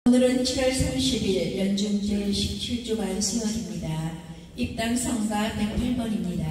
오늘은 7월 30일 연중 제17주간 생활입니다. 입당 성가 108번입니다.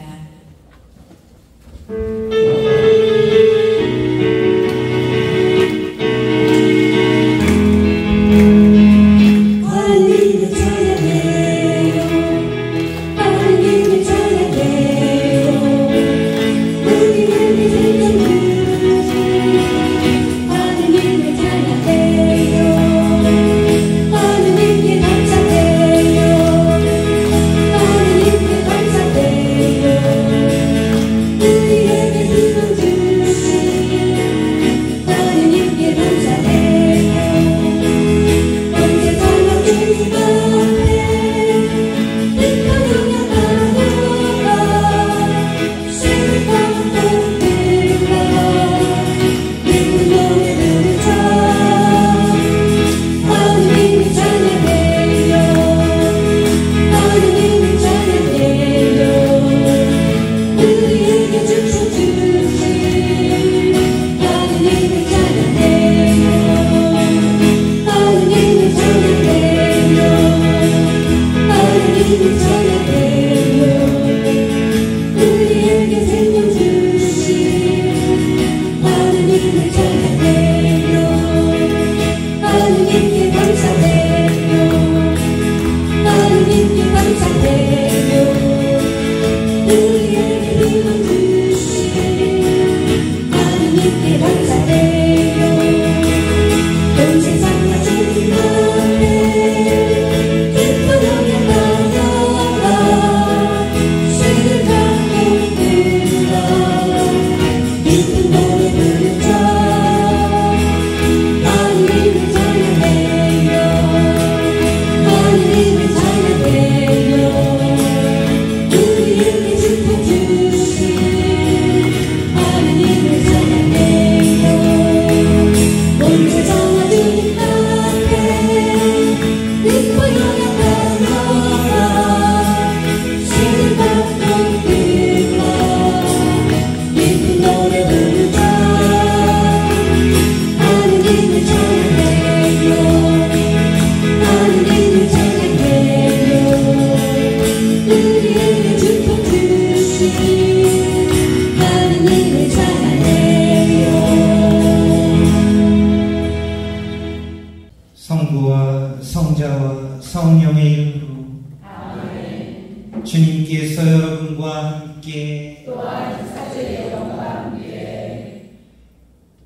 성부와 성자와 성령의 이름으로 아멘. 주님께서 여러분과 함께 또한 사제의 영과 함께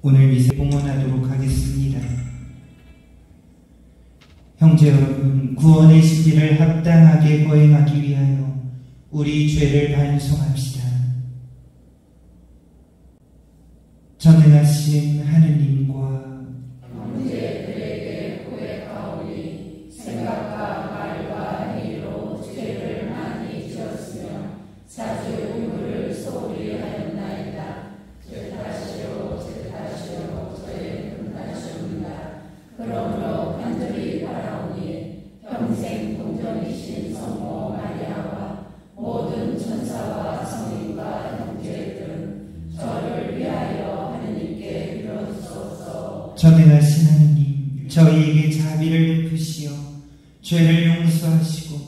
오늘 미세 봉헌하도록 하겠습니다. 형제 여러분, 구원의 신비를 합당하게 거행하기 위하여 우리 죄를 반성합시다. 전능하신 하느님과 형제들에게 고백하오니 생각과 말과 행위로 죄를 많이 지었으며 자주 의무를 소홀히 하였나이다. 제 탓이요 저의 분탓이옵니다. 그러므로 간절히 바라오니 평생 동정이신 성모 마리아와 모든 천사와 성인과 형제들은 저를 위하여 하느님께 빌어주소서. 전능하신 하느님, 저희에게 자비를 베푸시어 죄를 용서하시고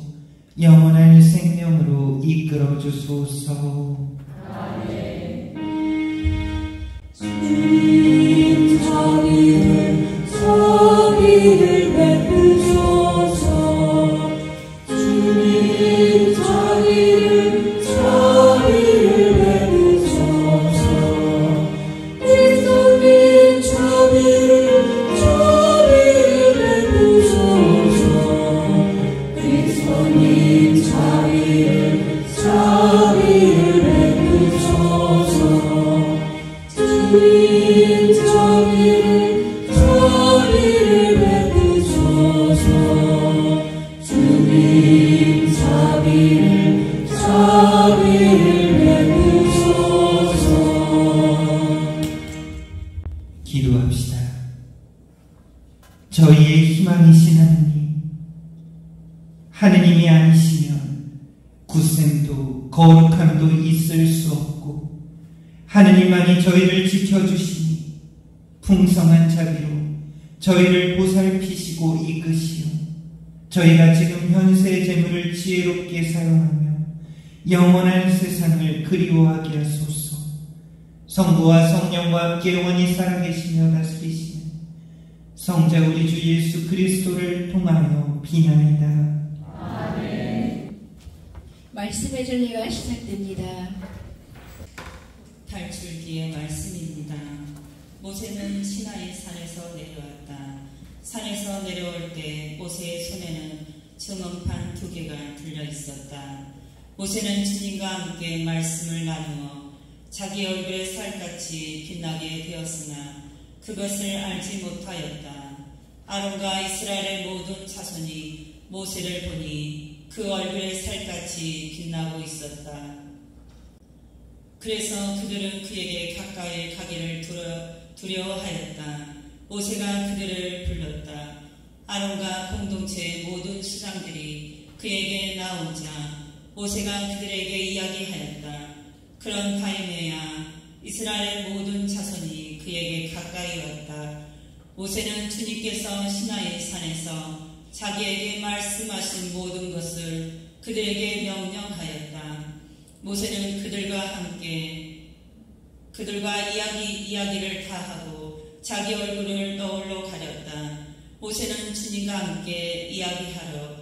영원한 생명으로 이끌어 주소서. 아멘. 주님 자비를 베푸소서. 주님 자비를 베푸소서. 그리스도님 자비를 베푸소서. 그리스도님 자비를 베푸소서. 주님 자비를 베푸소서. 주님 자비를 베푸소서. 기도합시다. 저희의 희망이신 하느님이 아니시면 굳셈도 거룩함도 있을 수 없고 하느님만이 저희를 지켜주시니 풍성한 자비로 저희를 보살피시고 지키시고 이끄시오. 저희가 지금 현세의 재물을 지혜롭게 사용하며 영원한 세상을 그리워하게 하소서. 성부와 성령과 함께 영원히 살아계시며 다스리시는 성자 우리 주 예수 그리스도를 통하여 비나이다. 아멘. 말씀의 전례가 시작됩니다. 탈출기의 말씀입니다. 모세는 시나이 산에서 내려왔다. 산에서 내려올 때 모세의 손에는 증언판 2개가 들려 있었다. 모세는 주님과 함께 말씀을 나누어 자기 얼굴에 살같이 빛나게 되었으나 그것을 알지 못하였다. 아론과 이스라엘의 모든 자손이 모세를 보니 그 얼굴에 살같이 빛나고 있었다. 그래서 그들은 그에게 가까이 가기를 두려워하였다. 모세가 그들을 불렀다. 아론과 공동체의 모든 수장들이 그에게 나오자 모세가 그들에게 이야기하였다. 그런 타임에야 이스라엘의 모든 자손이 그에게 가까이 왔다. 모세는 주님께서 시나이 산에서 자기에게 말씀하신 모든 것을 그들에게 명령하였다. 모세는 그들과 이야기를 다 하고 자기 얼굴을 너울로 가렸다. 모세는 주님과 함께 이야기하러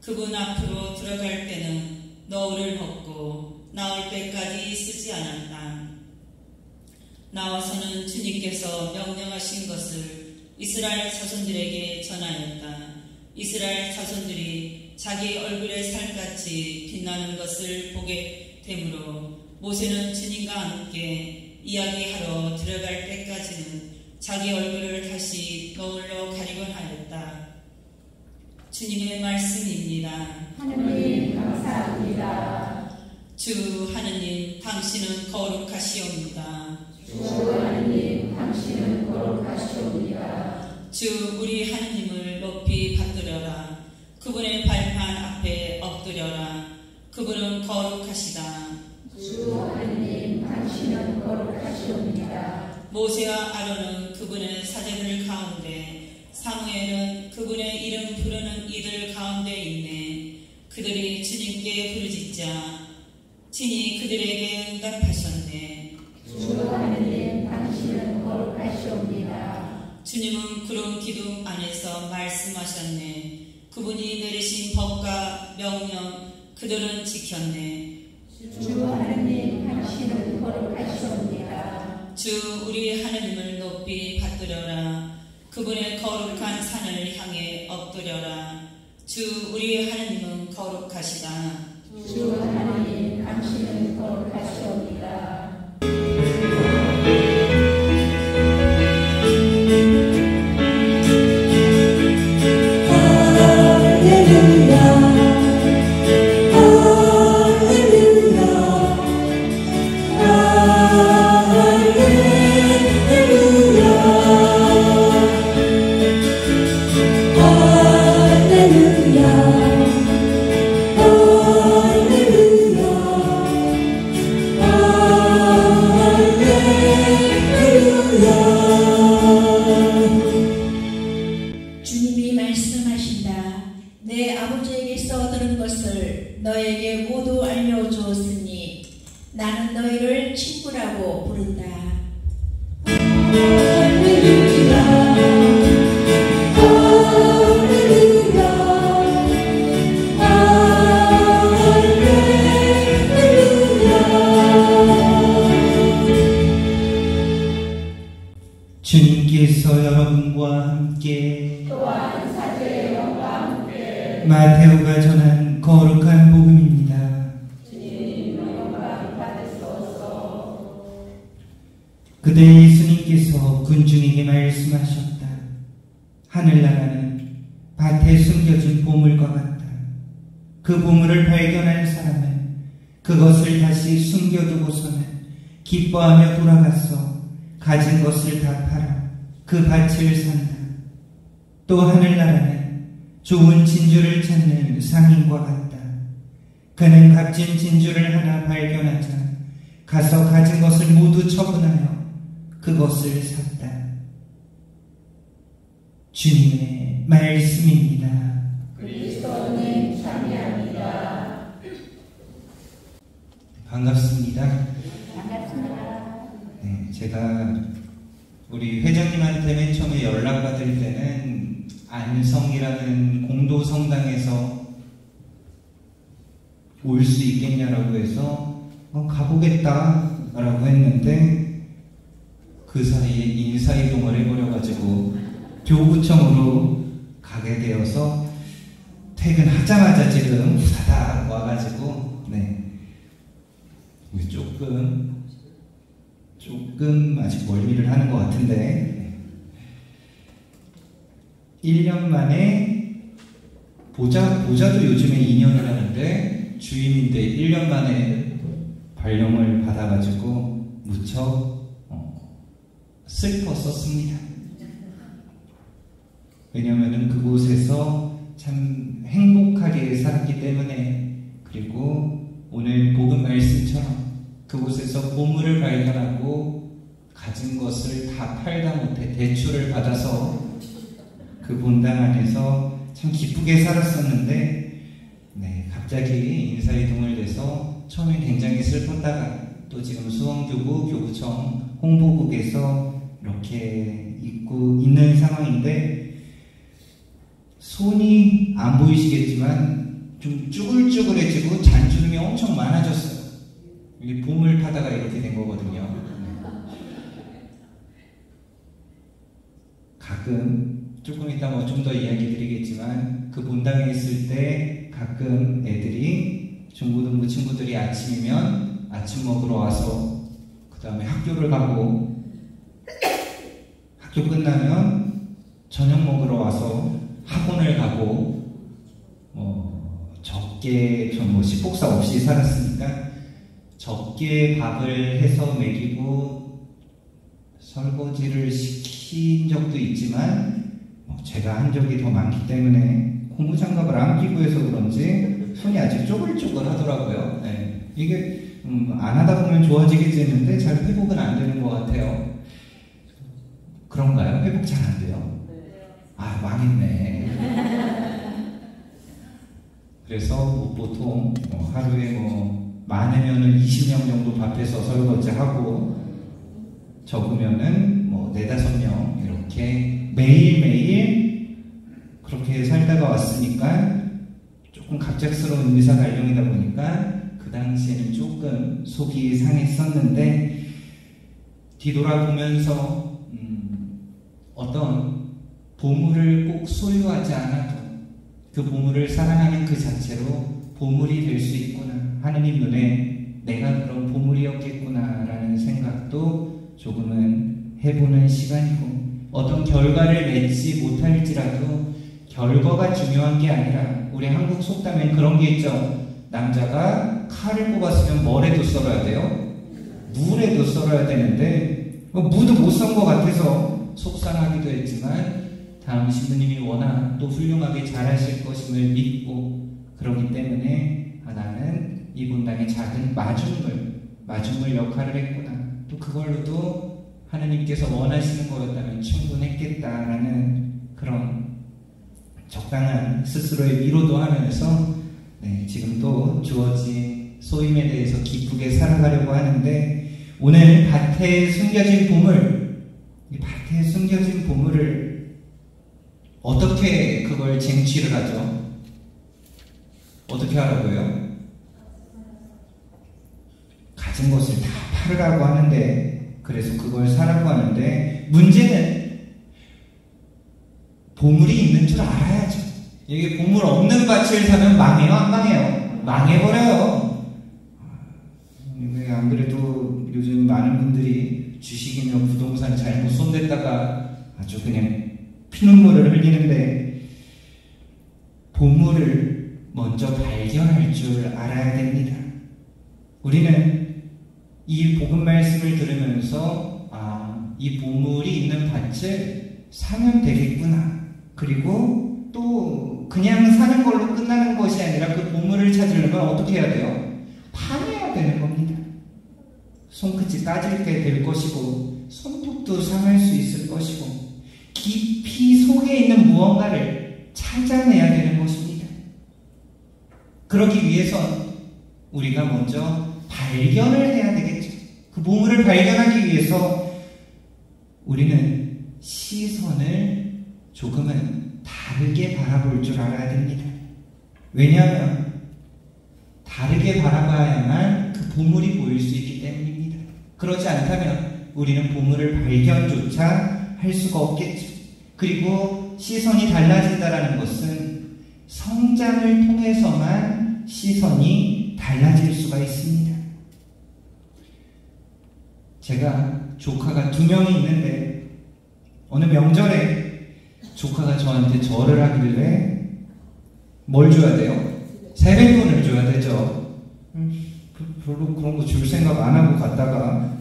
그분 앞으로 들어갈 때는 너울을 벗고 나올 때까지 쓰지 않았다. 나와서는 주님께서 명령하신 것을 이스라엘 자손들에게 전하였다. 이스라엘 자손들이 자기 얼굴에 살같이 빛나는 것을 보게 되므로 모세는 주님과 함께 이야기하러 들어갈 때까지는 자기 얼굴을 다시 너울로 가리곤 하였다. 주님의 말씀입니다. 하느님 감사합니다. 주 하느님 당신은 거룩하시옵니다. 주 하느님 당신은 거룩하시옵니다. 주 우리 하느님을 높이 받들어라. 그분의 발판 앞에 엎드려라. 그분은 거룩하시다. 주 하느님 당신은 거룩하시옵니다. 모세와 아론은 그분의 사제들 가운데, 사무엘은 그분의 이름 부르는 이들 가운데 있네. 그들이 주님께 부르짖자 친히 그들에게 응답하셨네. 주 하느님 당신은 거룩하시옵니다. 주님은 구름 기둥 안에서 말씀하셨네. 그분이 내리신 법과 명령 그들은 지켰네. 주 하느님 당신은 거룩하시옵니다. 주 우리 하느님을 높이 받들어라. 그분의 거룩한 산을 향해 엎드려라. 주 우리 하느님은 거룩하시다. 주 하느님 당신은 거룩하시옵니다. 주님이 말씀하신다. 내 아버지에게서 들은 것을 너에게 모두 알려주었으니 나는 너희를 친구라고 부른다. 주님께서 여러분과 함께 또한 사제의 영과 함께 마테오가 전한 거룩한 복음입니다. 주님 영광 받으소서. 그때 예수님께서 군중에게 말씀하셨다. 하늘나라는 밭에 숨겨진 보물과 같다. 그 보물을 발견한 사람은 그것을 다시 숨겨두고서는 기뻐하며 돌아가서 가진 것을 다 팔아 그 밭을 산다. 또 하늘나라는 좋은 진주를 찾는 상인과 같다. 그는 값진 진주를 하나 발견하자 가서 가진 것을 모두 처분하여 그것을 샀다. 주님의 말씀입니다. 그리스도님 참여합니다. 반갑습니다. 반갑습니다. 네, 제가 우리 회장님한테 맨 처음에 연락받을 때는 안성이라는 공도 성당에서 올 수 있겠냐라고 해서 가보겠다라고 했는데 그 사이에 인사이동을 해버려가지고 교구청으로 가게 되어서 퇴근하자마자 지금 후다닥 와가지고 조금 아직 멀미를 하는 것 같은데 1년 만에 보자도 요즘에 2년을 하는데 주임인데 1년 만에 발령을 받아가지고 무척 슬펐었습니다. 왜냐면은 그곳에서 참 행복하게 살았기 때문에, 그리고 오늘 복음 말씀처럼 그곳에서 보물을 발견하고 가진 것을 다 팔다 못해 대출을 받아서 그 본당 안에서 참 기쁘게 살았었는데 갑자기 인사이동을 돼서 처음에 굉장히 슬펐다가 또 지금 수원교구 교구청 홍보국에서 이렇게 있는 상황인데 손이 안 보이시겠지만 좀 쭈글쭈글해지고 잔주름이 엄청 많아졌어요. 이게 보물 파다가 이렇게 된 거거든요. 가끔 조금 이따 좀 더 이야기 드리겠지만 그 본당에 있을 때 가끔 애들이 중고등부 친구들이 아침이면 아침 먹으러 와서 그 다음에 학교를 가고 학교 끝나면 저녁 먹으러 와서 학원을 가고 적게 전 식복사 없이 살았으니까 적게 밥을 해서 먹이고 설거지를 시킨 적도 있지만 제가 한 적이 더 많기 때문에 고무장갑을 안 끼고 해서 그런지 손이 아직 쪼글쪼글 하더라고요. 이게 안 하다 보면 좋아지겠지 했는데 잘 회복은 안 되는 것 같아요. 그런가요? 회복 잘 안 돼요? 아, 망했네. 그래서 보통 하루에 많으면은 20명 정도 밥해서 설거지하고 적으면은 4-5명 이렇게 매일매일 그렇게 살다가 왔으니까 조금 갑작스러운 의사 발령이다 보니까 그 당시에는 조금 속이 상했었는데 뒤돌아보면서 어떤 보물을 꼭 소유하지 않아도 그 보물을 사랑하는 그 자체로 보물이 될 수 있구나, 하느님 눈에 내가 그런 보물이었겠구나 라는 생각도 조금은 해보는 시간이고, 어떤 결과를 맺지 못할지라도 결과가 중요한 게 아니라, 우리 한국 속담엔 그런 게 있죠. 남자가 칼을 뽑았으면 뭐래도 썰어야 돼요? 무래도 썰어야 되는데 무도 못 썬 것 같아서 속상하기도 했지만 다음 신부님이 워낙 또 훌륭하게 잘하실 것임을 믿고 그러기 때문에 나는 이 본당의 작은 마중물 역할을 했구나, 또 그걸로도 하느님께서 원하시는 거였다면 충분했겠다라는 그런 적당한 스스로의 위로도 하면서 지금 또 주어진 소임에 대해서 기쁘게 살아가려고 하는데, 오늘 밭에 숨겨진 보물, 이 밭에 숨겨진 보물을 어떻게 그걸 쟁취를 하죠? 어떻게 하라고요? 가진 것을 다 팔으라고 하는데, 그래서 그걸 사라고 하는데, 문제는 보물이 있는 줄 알아야죠. 이게 보물 없는 밭을 사면 망해요, 안 망해요? 망해버려요. 안 그래도 요즘 많은 분들이 주식이며 부동산 잘못 손댔다가 아주 그냥 피눈물을 흘리는데, 보물을 먼저 발견할 줄 알아야 됩니다. 우리는 이 복음 말씀을 들으면서 이 보물이 있는 밭을 사면 되겠구나, 그리고 또 그냥 사는 걸로 끝나는 것이 아니라 그 보물을 찾으려면 어떻게 해야 돼요? 파내야 되는 겁니다. 손끝이 까질게 될 것이고 손톱도 상할 수 있을 것이고 깊이 속에 있는 무언가를 찾아내야 되는 것입니다. 그러기 위해선 우리가 먼저 발견을 해야 되겠죠. 그 보물을 발견하기 위해서 우리는 시선을 조금은 다르게 바라볼 줄 알아야 됩니다. 왜냐하면 다르게 바라봐야만 그 보물이 보일 수 있기 때문입니다. 그렇지 않다면 우리는 보물을 발견조차 할 수가 없겠죠. 그리고 시선이 달라진다는 것은 성장을 통해서만 시선이 달라질 수가 있습니다. 제가 조카가 2명이 있는데 어느 명절에 조카가 저한테 절을 하길래 뭘 줘야 돼요? 세뱃돈을 줘야 되죠. 별로 그런 거 줄 생각 안 하고 갔다가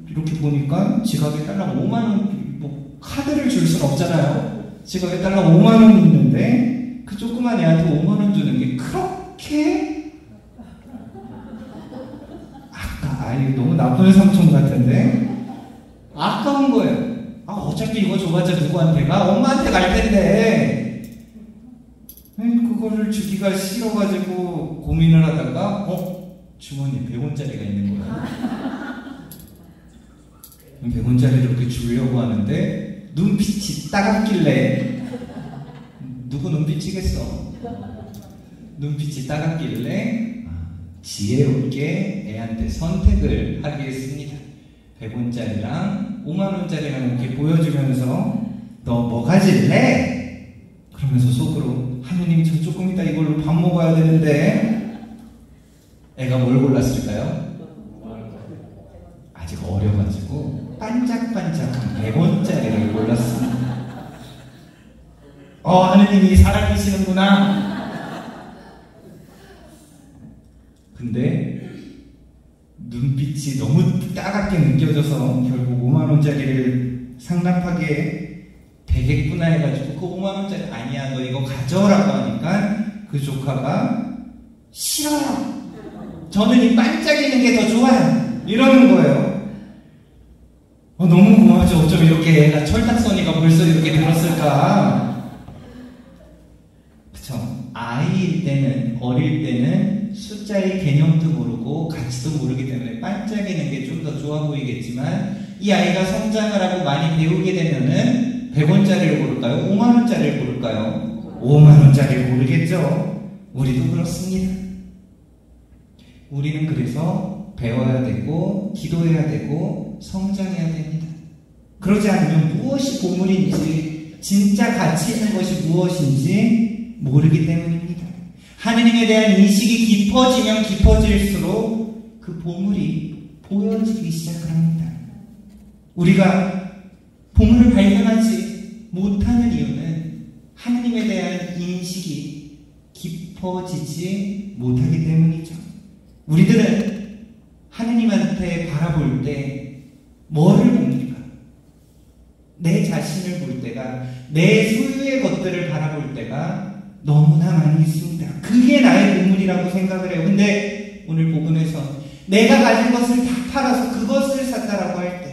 이렇게 보니까 지갑에 달랑 5만원, 뭐 카드를 줄 순 없잖아요. 지갑에 달랑 5만원 있는데 그 조그만 애한테 5만원 주는 게 그렇게 아이 너무 나쁜 삼촌 같은데 아까운 거예요. 어차피 이거 줘봤자 누구한테 가? 엄마한테 갈 텐데 그거를 주기가 싫어가지고 고민을 하다가 주머니에 100원짜리가 있는 거야. 100원짜리를 이렇게 주려고 하는데 눈빛이 따갑길래 누구 눈빛이겠어? 눈빛이 따갑길래 지혜롭게 애한테 선택을 하게 했습니다. 100원짜리랑 5만원짜리랑 이렇게 보여주면서 너 뭐 가질래? 그러면서 속으로 하느님 저 조금 이따 이걸로 밥 먹어야 되는데 애가 뭘 골랐을까요? 아직 어려가지고 반짝반짝한 100원짜리를 골랐습니다. 하느님이 살아계시는구나. 근데 눈빛이 너무 따갑게 느껴져서 결국 5만원짜리를 상납하게 되겠구나 해가지고 그 5만원짜리 아니야 너 이거 가져오라고 하니까 그 조카가 싫어요. 저는 이 반짝이는 게 더 좋아요. 이러는 거예요. 너무 고마워져. 어쩜 이렇게 애가 철딱서니가 벌써 이렇게 들었을까. 그쵸? 아이일 때는 어릴 때는 숫자의 개념도 모르고 가치도 모르기 때문에 반짝이는 게 좀 더 좋아 보이겠지만 이 아이가 성장을 하고 많이 배우게 되면은 100원짜리를 고를까요? 5만원짜리를 고를까요? 5만원짜리를 고르겠죠. 우리도 그렇습니다. 우리는 그래서 배워야 되고 기도해야 되고 성장해야 됩니다. 그러지 않으면 무엇이 보물인지 진짜 가치 있는 것이 무엇인지 모르기 때문입니다. 하느님에 대한 인식이 깊어지면 깊어질수록 그 보물이 보여지기 시작합니다. 우리가 보물을 발견하지 못하는 이유는 하느님에 대한 인식이 깊어지지 못하기 때문이죠. 우리들은 하느님한테 바라볼 때 뭐를 봅니까? 내 자신을 볼 때가, 내 소유의 것들을 바라볼 때가 너무나 많이 있습니다. 그게 나의 보물이라고 생각을 해요. 근데 오늘 복음에서 내가 가진 것을 다 팔아서 그것을 샀다라고 할 때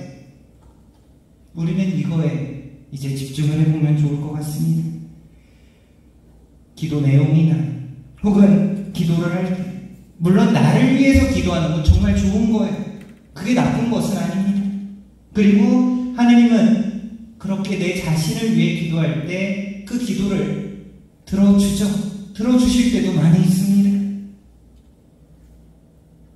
우리는 이거에 이제 집중을 해보면 좋을 것 같습니다. 기도 내용이나 혹은 기도를 할 때 물론 나를 위해서 기도하는 건 정말 좋은 거예요. 그게 나쁜 것은 아닙니다. 그리고 하느님은 그렇게 내 자신을 위해 기도할 때 그 기도를 들어주죠. 들어주실 때도 많이 있습니다.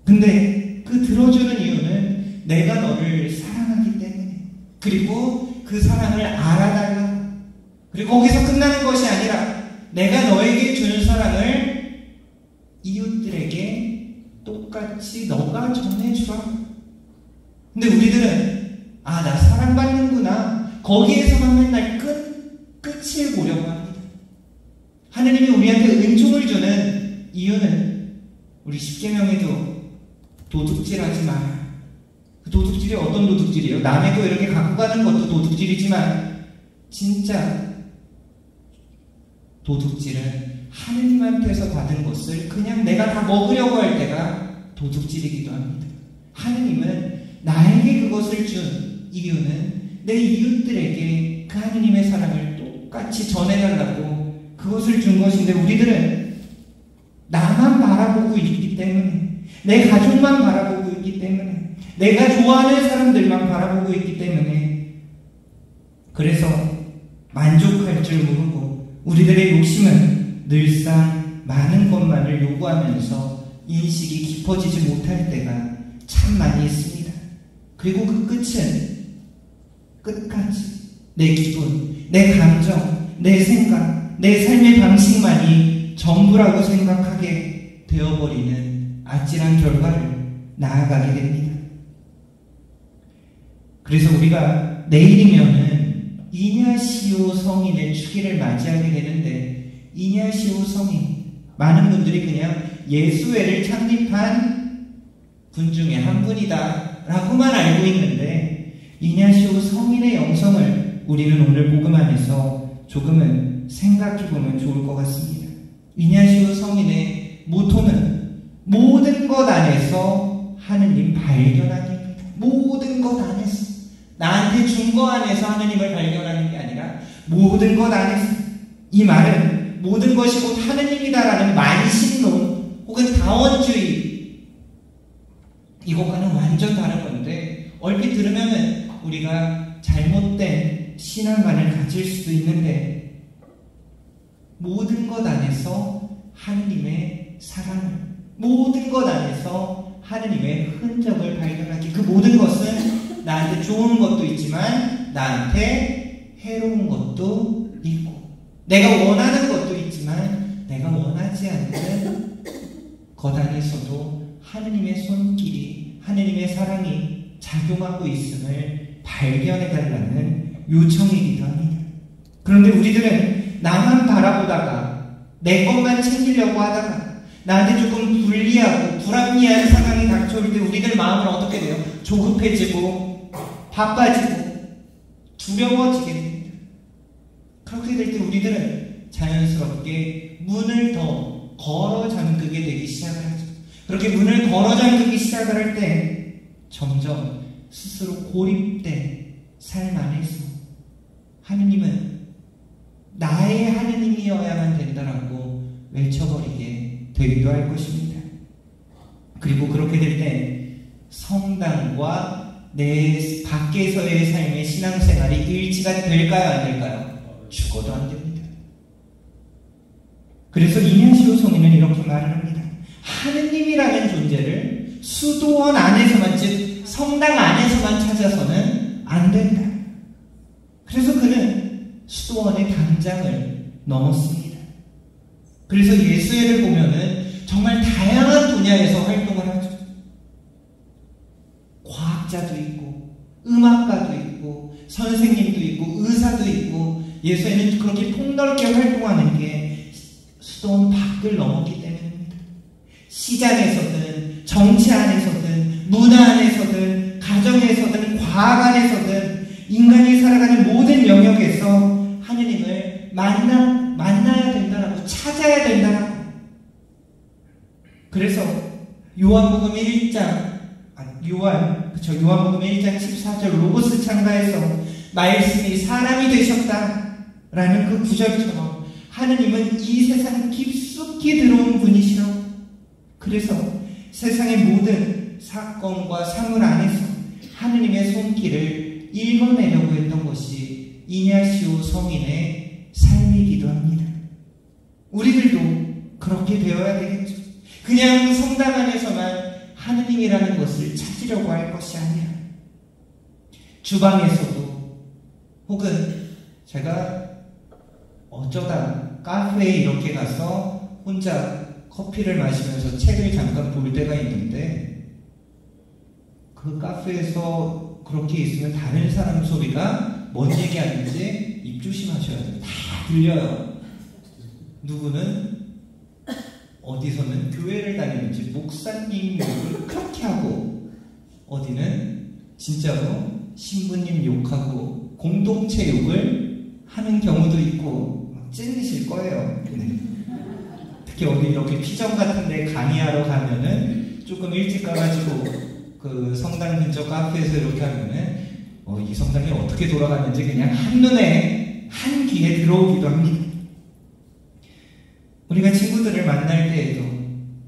근데 그 들어주는 이유는 내가 너를 사랑하기 때문에, 그리고 그 사랑을 알아달라고, 그리고 거기서 끝나는 것이 아니라 내가 너에게 주는 사랑을 이웃들에게 똑같이 너가 전해주라. 근데 우리들은 나 사랑받는구나, 거기에서만 맨날 끝을 보려고 합니다. 하느님이 우리한테 은총을 주는 이유는 우리 10계명에도 도둑질하지 마라. 그 도둑질이 어떤 도둑질이에요? 남의 거 이렇게 갖고 가는 것도 도둑질이지만 진짜 도둑질은 하느님한테서 받은 것을 그냥 내가 다 먹으려고 할 때가 도둑질이기도 합니다. 하느님은 나에게 그것을 준 이유는 내 이웃들에게 그 하느님의 사랑을 똑같이 전해달라고 것을 준 것인데 우리들은 나만 바라보고 있기 때문에, 내 가족만 바라보고 있기 때문에, 내가 좋아하는 사람들만 바라보고 있기 때문에, 그래서 만족할 줄 모르고 우리들의 욕심은 늘상 많은 것만을 요구하면서 인식이 깊어지지 못할 때가 참 많이 있습니다. 그리고 그 끝은 끝까지 내 기분, 내 감정, 내 생각, 내 삶의 방식만이 전부라고 생각하게 되어버리는 아찔한 결과를 나아가게 됩니다. 그래서 우리가 내일이면은 이냐시오 성인의 축일을 맞이하게 되는데, 이냐시오 성인, 많은 분들이 그냥 예수회를 창립한 분 중에 한 분이다 라고만 알고 있는데, 이냐시오 성인의 영성을 우리는 오늘 복음 안에서 조금은 생각해보면 좋을 것 같습니다. 이냐시오 성인의 모토는 모든 것 안에서 하느님 발견하기입니다. 모든 것 안에서, 나한테 준 거 안에서 하느님을 발견하는 게 아니라 모든 것 안에서. 이 말은 모든 것이 곧 하느님이다라는 만신론 혹은 다원주의, 이것과는 완전 다른 건데, 얼핏 들으면은 우리가 잘못된 신앙관을 가질 수도 있는데, 모든 것 안에서 하느님의 사랑을, 모든 것 안에서 하느님의 흔적을 발견하기. 그 모든 것은 나한테 좋은 것도 있지만 나한테 해로운 것도 있고, 내가 원하는 것도 있지만 내가 원하지 않는 것 안에서도 하느님의 손길이, 하느님의 사랑이 작용하고 있음을 발견해달라는 요청이기도 합니다. 그런데 우리들은 나만 바라보다가, 내 것만 챙기려고 하다가 나한테 조금 불리하고 불합리한 상황이 닥쳐올 때 우리들 마음은 어떻게 돼요? 조급해지고 바빠지고 두려워지게 됩니다. 그렇게 될 때 우리들은 자연스럽게 문을 더 걸어 잠그게 되기 시작을 하죠. 그렇게 문을 걸어 잠그기 시작을 할 때 점점 스스로 고립된 삶 안에서 하느님은 나의 하느님이어야만 된다라고 외쳐버리게 되기도 할 것입니다. 그리고 그렇게 될 때 성당과 내 밖에서의 삶의 신앙생활이 일치가 될까요? 안 될까요? 죽어도 안 됩니다. 그래서 이냐시오 성인은 이렇게 말을 합니다. 하느님이라는 존재를 수도원 안에서만, 즉 성당 안에서만 찾아서는 안 된다. 그래서 그는 수도원의 담장을 넘었습니다. 그래서 예수회를 보면은 정말 다양한 분야에서 활동을 하죠. 과학자도 있고, 음악가도 있고, 선생님도 있고, 의사도 있고, 예수회는 그렇게 폭넓게 활동하는 게 수도원 밖을 넘었기 때문입니다. 시장에서든, 정치 안에서든, 문화 안에서든, 가정에서든, 과학 안에서든, 인간이 살아가는 모든 영역에서 하느님을 만나야 된다라고, 찾아야 된다라고. 그래서 요한복음 1장 14절 로고스 창가에서 말씀이 사람이 되셨다라는 그 구절처럼 하느님은 이 세상 깊숙이 들어온 분이시라고. 그래서 세상의 모든 사건과 사물 안에서 하느님의 손길을 읽어내려고 했던 것이 이냐시오 성인의 삶이기도 합니다. 우리들도 그렇게 되어야 되겠죠. 그냥 성당 안에서만 하느님이라는 것을 찾으려고 할 것이 아니라, 주방에서도, 혹은 제가 어쩌다 카페에 이렇게 가서 혼자 커피를 마시면서 책을 잠깐 볼 때가 있는데, 그 카페에서 그렇게 있으면 다른 사람 소리가 뭔 얘기하는지 입 조심하셔야 돼요. 다 들려요. 누구는 어디서는 교회를 다니는지 목사님 욕을 그렇게 하고, 어디는 진짜로 신부님 욕하고 공동체 욕을 하는 경우도 있고 찔리실 거예요. 네. 특히 어디 이렇게 피정 같은 데 강의하러 가면은 조금 일찍 가가지고 그 성당 근처 카페에서 이렇게 하면은 이 성당이 어떻게 돌아가는지 그냥 한눈에, 한 귀에 들어오기도 합니다. 우리가 친구들을 만날 때에도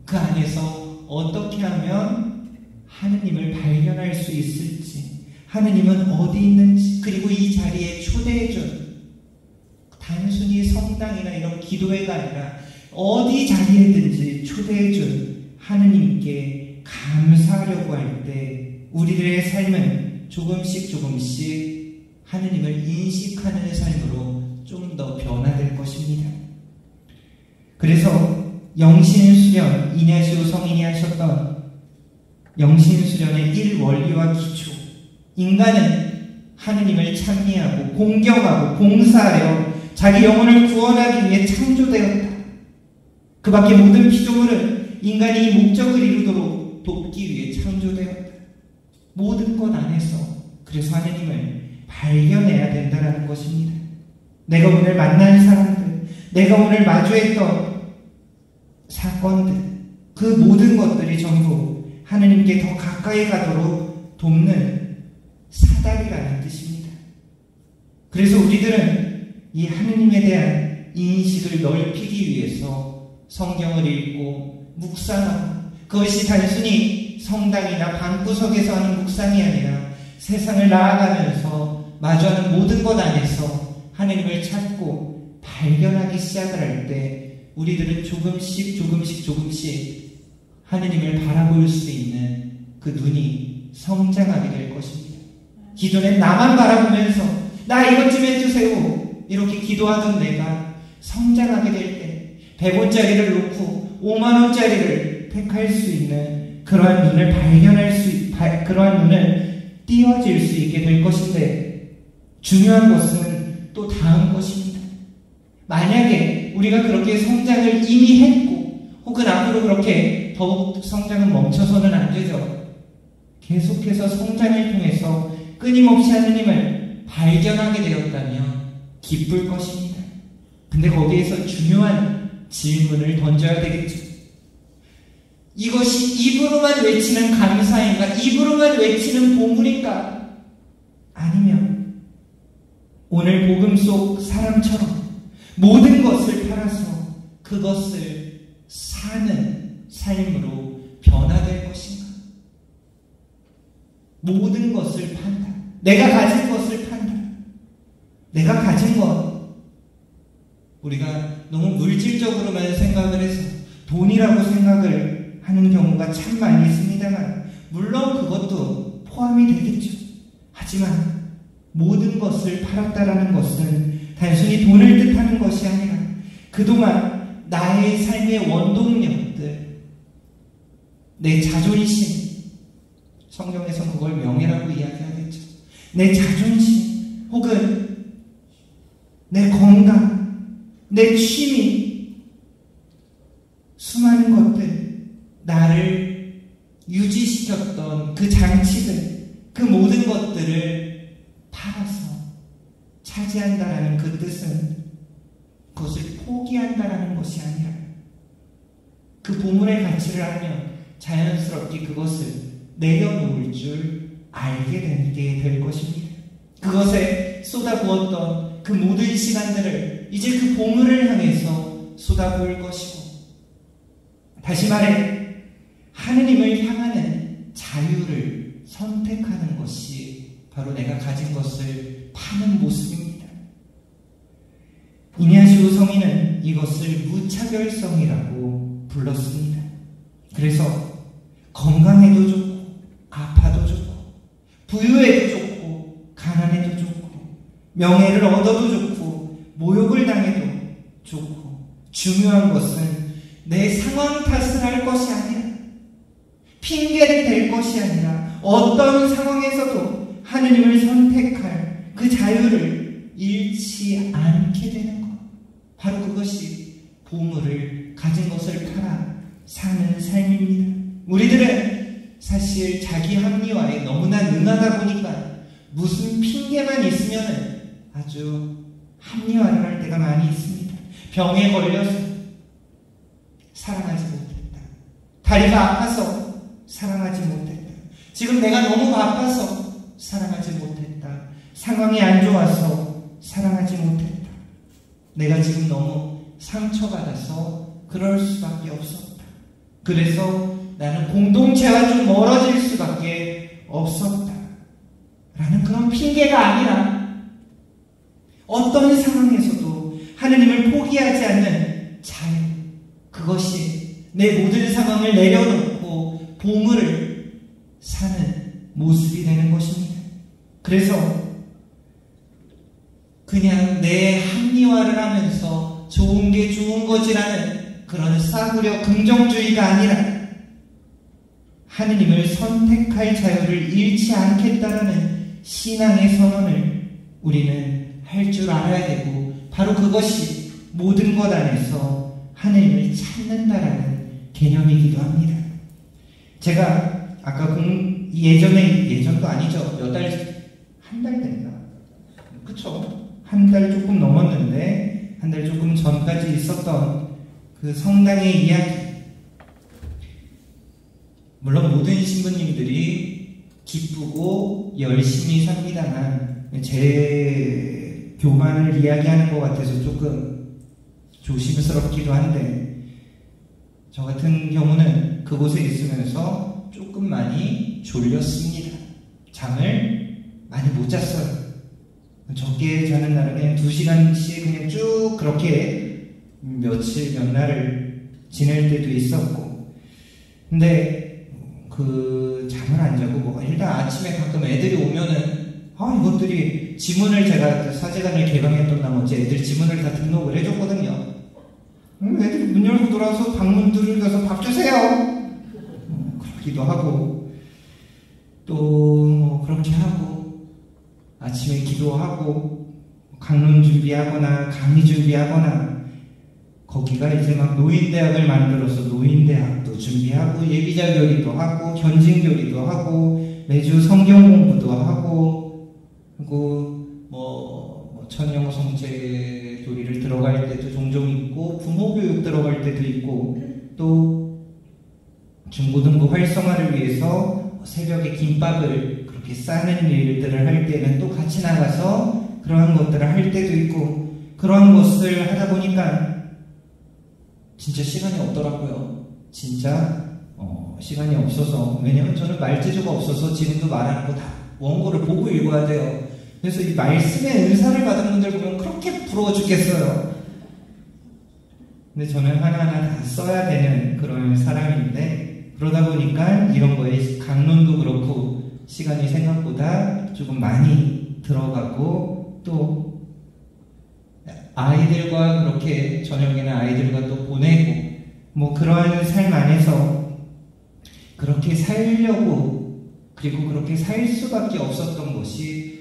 그 안에서 어떻게 하면 하느님을 발견할 수 있을지, 하느님은 어디 있는지, 그리고 이 자리에 초대해준 단순히 성당이나 이런 기도회가 아니라 어디 자리에든지 초대해준 하느님께 감사하려고 할 때 우리들의 삶은 조금씩 하느님을 인식하는 삶으로 좀 더 변화될 것입니다. 그래서 영신수련, 이냐시오 성인이 하셨던 영신수련의 1원리와 기초, 인간은 하느님을 찬미하고 공경하고 봉사하여 자기 영혼을 구원하기 위해 창조되었다. 그 밖에 모든 피조물은 인간이 이 목적을 이루도록 돕기 위해 창조되었다. 모든 것 안에서 그래서 하느님을 발견해야 된다는 것입니다. 내가 오늘 만난 사람들, 내가 오늘 마주했던 사건들, 그 모든 것들이 전부 하느님께 더 가까이 가도록 돕는 사다리라는 뜻입니다. 그래서 우리들은 이 하느님에 대한 인식을 넓히기 위해서 성경을 읽고 묵상하고, 그것이 단순히 성당이나 방구석에서 하는 묵상이 아니라 세상을 나아가면서 마주하는 모든 것 안에서 하느님을 찾고 발견하기 시작을 할 때 우리들은 조금씩 하느님을 바라볼 수 있는 그 눈이 성장하게 될 것입니다. 기존엔 나만 바라보면서 나 이것 좀 해주세요 이렇게 기도하던 내가 성장하게 될 때 100원짜리를 놓고 5만원짜리를 택할 수 있는 그러한 눈을 그러한 눈을 띄워질 수 있게 될 것인데, 중요한 것은 또 다음 것입니다. 만약에 우리가 그렇게 성장을 이미 했고 혹은 앞으로 그렇게 더욱 성장은 멈춰서는 안 되죠. 계속해서 성장을 통해서 끊임없이 하느님을 발견하게 되었다면 기쁠 것입니다. 근데 거기에서 중요한 질문을 던져야 되겠죠. 이것이 입으로만 외치는 감사인가? 입으로만 외치는 보물인가? 아니면 오늘 복음 속 사람처럼 모든 것을 팔아서 그것을 사는 삶으로 변화될 것인가? 모든 것을 판다. 내가 가진 것을 판다. 내가 가진 것, 우리가 너무 물질적으로만 생각을 해서 돈이라고 생각을 하는 경우가 참 많이 있습니다만, 물론 그것도 포함이 되겠죠. 하지만 모든 것을 팔았다라는 것은 단순히 돈을 뜻하는 것이 아니라 그동안 나의 삶의 원동력들, 내 자존심, 성경에서 그걸 명예라고 이야기하겠죠. 내 자존심 혹은 내 건강, 내 취미, 수많은 것들, 나를 유지시켰던 그 장치들, 그 모든 것들을 팔아서 차지한다라는 그 뜻은 그것을 포기한다라는 것이 아니라 그 보물의 가치를 알면 자연스럽게 그것을 내려놓을 줄 알게 되게 될 것입니다. 그것에 쏟아부었던 그 모든 시간들을 이제 그 보물을 향해서 쏟아부을 것이고, 다시 말해 하느님을 향하는 자유를 선택하는 것이 바로 내가 가진 것을 파는 모습입니다. 이냐시오 성인은 이것을 무차별성이라고 불렀습니다. 그래서 건강해도 좋고 아파도 좋고 부유해도 좋고 가난해도 좋고 명예를 얻어도 좋고 모욕을 당해도 좋고, 중요한 것은 내 상황 탓을 할 것이 아니라, 핑계를 댈 것이 아니라 어떤 상황에서도 하느님을 선택할 그 자유를 잃지 않게 되는 것, 바로 그것이 보물을 가진 것을 팔아 사는 삶입니다. 우리들은 사실 자기 합리화에 너무나 능하다 보니까 무슨 핑계만 있으면 아주 합리화를 할 때가 많이 있습니다. 병에 걸려서 사랑하지 못했다. 다리가 아파서 사랑하지 못했다. 지금 내가 너무 바빠서 사랑하지 못했다. 상황이 안 좋아서 사랑하지 못했다. 내가 지금 너무 상처받아서 그럴 수밖에 없었다. 그래서 나는 공동체와 좀 멀어질 수밖에 없었다. 라는 그런 핑계가 아니라 어떤 상황에서도 하느님을 포기하지 않는 자유, 그것이 내 모든 상황을 내려놓고 보물을 사는 모습이 되는 것입니다. 그래서 그냥 내 합리화를 하면서 좋은 게 좋은 거지라는 그런 싸구려 긍정주의가 아니라 하느님을 선택할 자유를 잃지 않겠다라는 신앙의 선언을 우리는 할 줄 알아야 되고, 바로 그것이 모든 것 안에서 하느님을 찾는다라는 개념이기도 합니다. 제가 아까 예전도 아니죠. 한 달 됐나? 그쵸? 한 달 조금 넘었는데, 한 달 조금 전까지 있었던 그 성당의 이야기. 물론 모든 신부님들이 기쁘고 열심히 삽니다만, 제 교만을 이야기하는 것 같아서 조금 조심스럽기도 한데, 저 같은 경우는 그곳에 있으면서 조금 많이 졸렸습니다. 잠을 많이 못 잤어요. 적게 자는 날은 그냥 2시간씩 그냥 쭉 그렇게 몇 날을 지낼 때도 있었고, 근데 그 잠을 안 자고 일단 아침에 가끔 애들이 오면은 이것들이 지문을, 제가 사제관을 개방했던 나머지 애들 지문을 다 등록을 해줬거든요. 애들이 문 열고 들어와서 방문 두들겨서 밥 주세요! 그러기도 하고, 또 그렇게 하고, 아침에 기도하고, 강론 준비하거나 강의 준비하거나, 거기가 이제 막 노인대학을 만들어서 노인대학도 준비하고, 예비자교리도 하고, 견진교리도 하고, 매주 성경 공부도 하고, 그리고 천영 성체 교리를 들어갈 때도 종종 있고, 부모교육 들어갈 때도 있고, 또 중고등부 활성화를 위해서 새벽에 김밥을 그렇게 싸는 일들을 할 때는 또 같이 나가서 그러한 것들을 할 때도 있고, 그러한 것을 하다 보니까 진짜 시간이 없더라고요. 진짜 시간이 없어서, 왜냐면 저는 말재주가 없어서 지금도 말하는 거 다 원고를 보고 읽어야 돼요. 그래서 이 말씀의 은사를 받은 분들 보면 그렇게 부러워 죽겠어요. 근데 저는 하나하나 다 써야 되는 그런 사람인데, 그러다 보니까 이런 거에 강론도 그렇고 시간이 생각보다 조금 많이 들어가고, 또 아이들과 그렇게 저녁에는 아이들과 또 보내고, 그러한 삶 안에서 그렇게 살려고, 그리고 그렇게 살 수밖에 없었던 것이,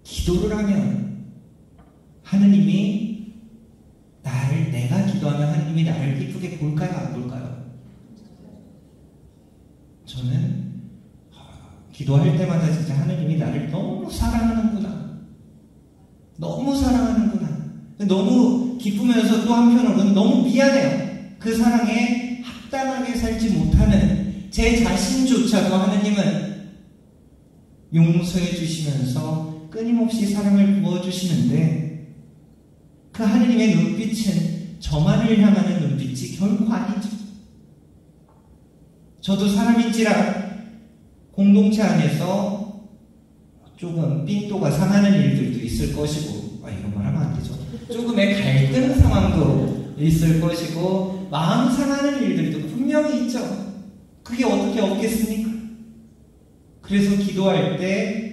기도를 하면 하느님이 내가 기도하면 하느님이 나를 기쁘게 볼까요, 안 볼까요? 저는 기도할 때마다 진짜 하느님이 나를 너무 사랑하는구나, 너무 사랑하는구나, 너무 기쁘면서 또 한편으로는 너무 미안해요. 그 사랑에 합당하게 살지 못하는 제 자신조차도 하느님은 용서해 주시면서 끊임없이 사랑을 부어주시는데, 그 하느님의 눈빛은 저만을 향하는 눈빛이 결코 아니죠. 저도 사람인지라 공동체 안에서 조금 삔또가 상하는 일들도 있을 것이고, 이런 말 하면 안 되죠. 조금의 갈등 상황도 있을 것이고, 마음 상하는 일들도 분명히 있죠. 그게 어떻게 없겠습니까? 그래서 기도할 때,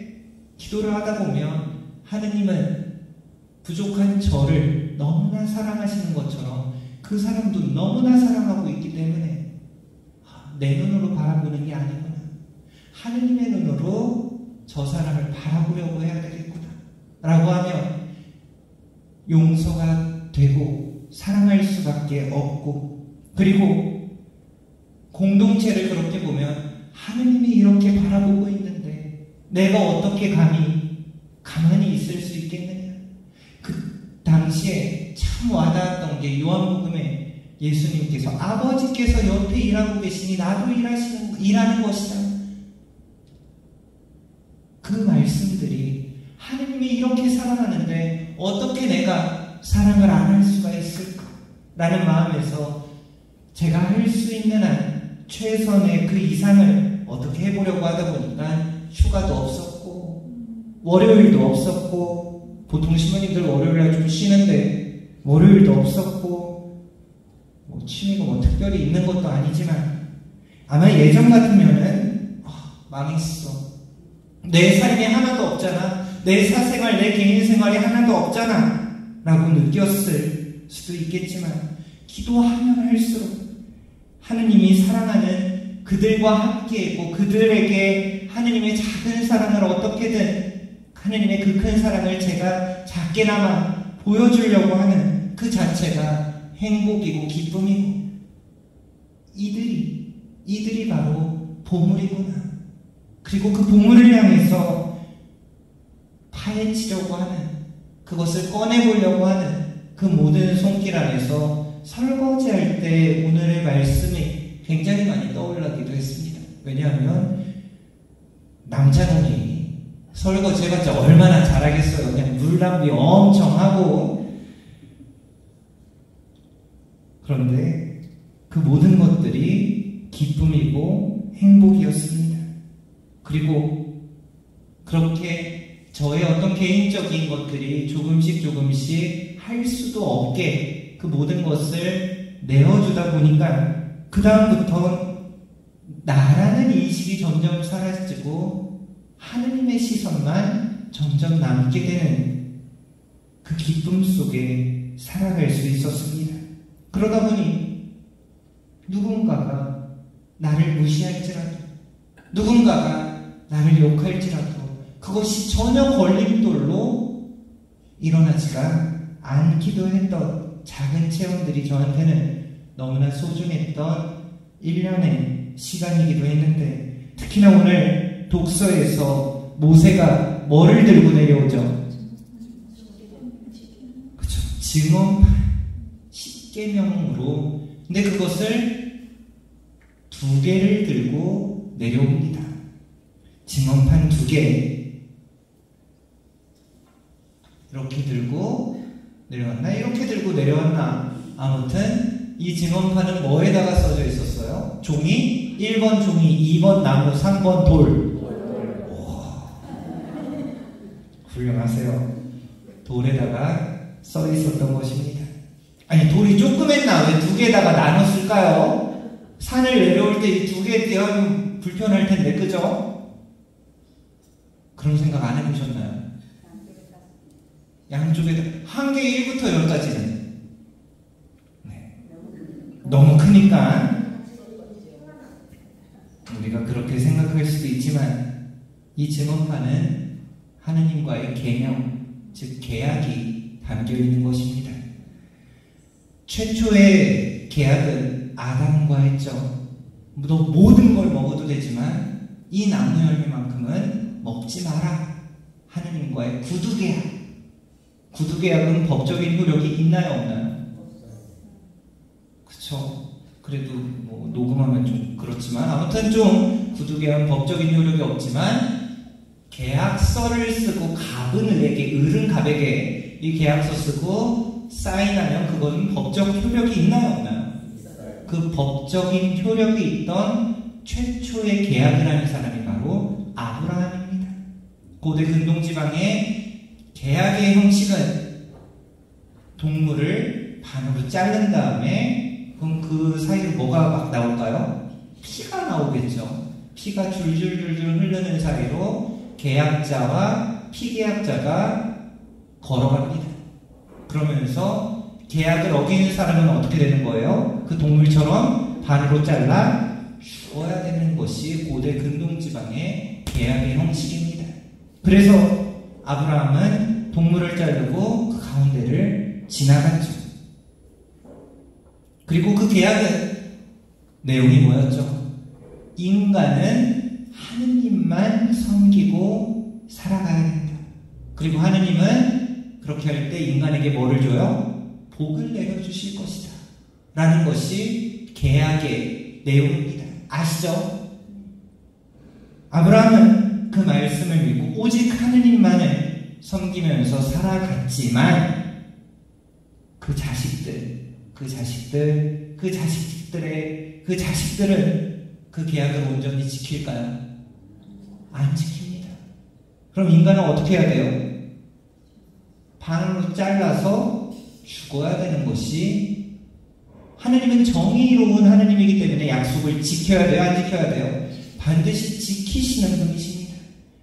기도를 하다 보면 하느님은 부족한 저를 너무나 사랑하시는 것처럼 그 사람도 너무나 사랑하고 있기 때문에 내 눈으로 바라보는 게 아니구나, 하느님의 눈으로 저 사람을 바라보려고 해야 되겠구나 라고 하면 용서가 되고 사랑할 수밖에 없고, 그리고 공동체를 그렇게 보면 하느님이 이렇게 바라보고 있는데 내가 어떻게 가만히 있을 수 있겠느냐. 그 당시에 참 와닿았던 게, 요한복음에 예수님께서 아버지께서 옆에 일하고 계시니 나도 일하는 것이다. 그 말씀들이 하느님이 이렇게 사랑하는데 어떻게 내가 사랑을 안 할 수가 있을까? 라는 마음에서 제가 할 수 있는 한 최선의 그 이상을 어떻게 해보려고 하다 보니까 휴가도 없었고 월요일도 없었고, 보통 신부님들 월요일날 좀 쉬는데 월요일도 없었고, 뭐 취미가 뭐 특별히 있는 것도 아니지만 아마 예전 같으면은 망했어, 내 삶이 하나도 없잖아, 내 사생활, 내 개인 생활이 하나도 없잖아 라고 느꼈을 수도 있겠지만, 기도하면 할수록 하느님이 사랑하는 그들과 함께했고, 그들에게 하느님의 작은 사랑을 어떻게든, 하느님의 그 큰 사랑을 제가 작게나마 보여주려고 하는 그 자체가 행복이고 기쁨이고, 이들이 바로 보물이구나. 그리고 그 보물을 향해서 파헤치려고 하는, 그것을 꺼내보려고 하는 그 모든 손길 안에서 설거지할 때 오늘의 말씀이 굉장히 많이 떠올라기도 했습니다. 왜냐하면 남자분이 설거지 해봤자 얼마나 잘하겠어요. 그냥 물 낭비 엄청 하고. 그런데 그 모든 것들이 기쁨이고 행복이었습니다. 그리고 그렇게 저의 어떤 개인적인 것들이 조금씩 할 수도 없게 그 모든 것을 내어주다 보니까 그 다음부터 나라는 인식이 점점 사라지고 하느님의 시선만 점점 남게 되는 그 기쁨 속에 살아갈 수 있었습니다. 그러다 보니 누군가가 나를 무시할지라도, 누군가가 나를 욕할지라도 그것이 전혀 걸림돌로 일어나지가 않기도 했던 작은 체험들이 저한테는 너무나 소중했던 1년의 시간이기도 했는데, 특히나 오늘 독서에서 모세가 뭐를 들고 내려오죠? 그쵸, 증언판 10계명으로. 근데 그것을 2개를 들고 내려옵니다. 증언판 2개 이렇게 들고 내려왔나? 이렇게 들고 내려왔나? 아무튼 이 증언판은 뭐에다가 써져 있었어요? 종이? 1번 종이, 2번 나무, 3번 돌. 오, 훌륭하세요. 돌에다가 써 있었던 것입니다. 아니, 돌이 조금 했나? 왜 2개에다가 나눴을까요? 산을 내려올 때 이 2개 떼어면 불편할 텐데, 그죠? 그런 생각 안 해보셨나요? 양쪽에다 한 개 1부터 10까지는 너무 크니까 우리가 그렇게 생각할 수도 있지만, 이 증언판은 하느님과의 계명, 즉 계약이 담겨 있는 것입니다. 최초의 계약은 아담과 했죠. 너 모든 걸 먹어도 되지만 이 나무 열매만큼은 먹지 마라. 하느님과의 구두계약. 구두계약은 법적인 효력이 있나요, 없나요? 그쵸. 그래도 뭐 녹음하면 좀 그렇지만, 아무튼 좀 구두계약은 법적인 효력이 없지만, 계약서를 쓰고 갑은 을에게, 을은 갑에게 이 계약서 쓰고 사인하면 그거는 법적 효력이 있나요, 없나요? 그 법적인 효력이 있던 최초의 계약을 하는 사람이 바로 아브라함입니다. 고대 근동지방의 계약의 형식은 동물을 반으로 자른 다음에, 그럼 그 사이로 뭐가 막 나올까요? 피가 나오겠죠. 피가 줄줄줄줄 흐르는 사이로 계약자와 피계약자가 걸어갑니다. 그러면서 계약을 어기는 사람은 어떻게 되는 거예요? 그 동물처럼 반으로 잘라 죽어야 되는 것이 고대 근동지방의 계약의 형식입니다. 그래서 아브라함은 동물을 자르고 그 가운데를 지나갔죠. 그리고 그 계약은 내용이 뭐였죠? 인간은 하느님만 섬기고 살아가야 된다. 그리고 하느님은 그렇게 할 때 인간에게 뭐를 줘요? 복을 내려주실 것이다 라는 것이 계약의 내용입니다. 아시죠? 아브라함은 그 말씀을 믿고 오직 하느님만을 섬기면서 살아갔지만, 그 자식들, 그 그 자식들은 그 계약을 온전히 지킬까요? 안 지킵니다. 그럼 인간은 어떻게 해야 돼요? 반으로 잘라서 죽어야 되는 것이, 하느님은 정의로운 하느님이기 때문에 약속을 지켜야 돼요? 안 지켜야 돼요? 반드시 지키시는 분이십니다.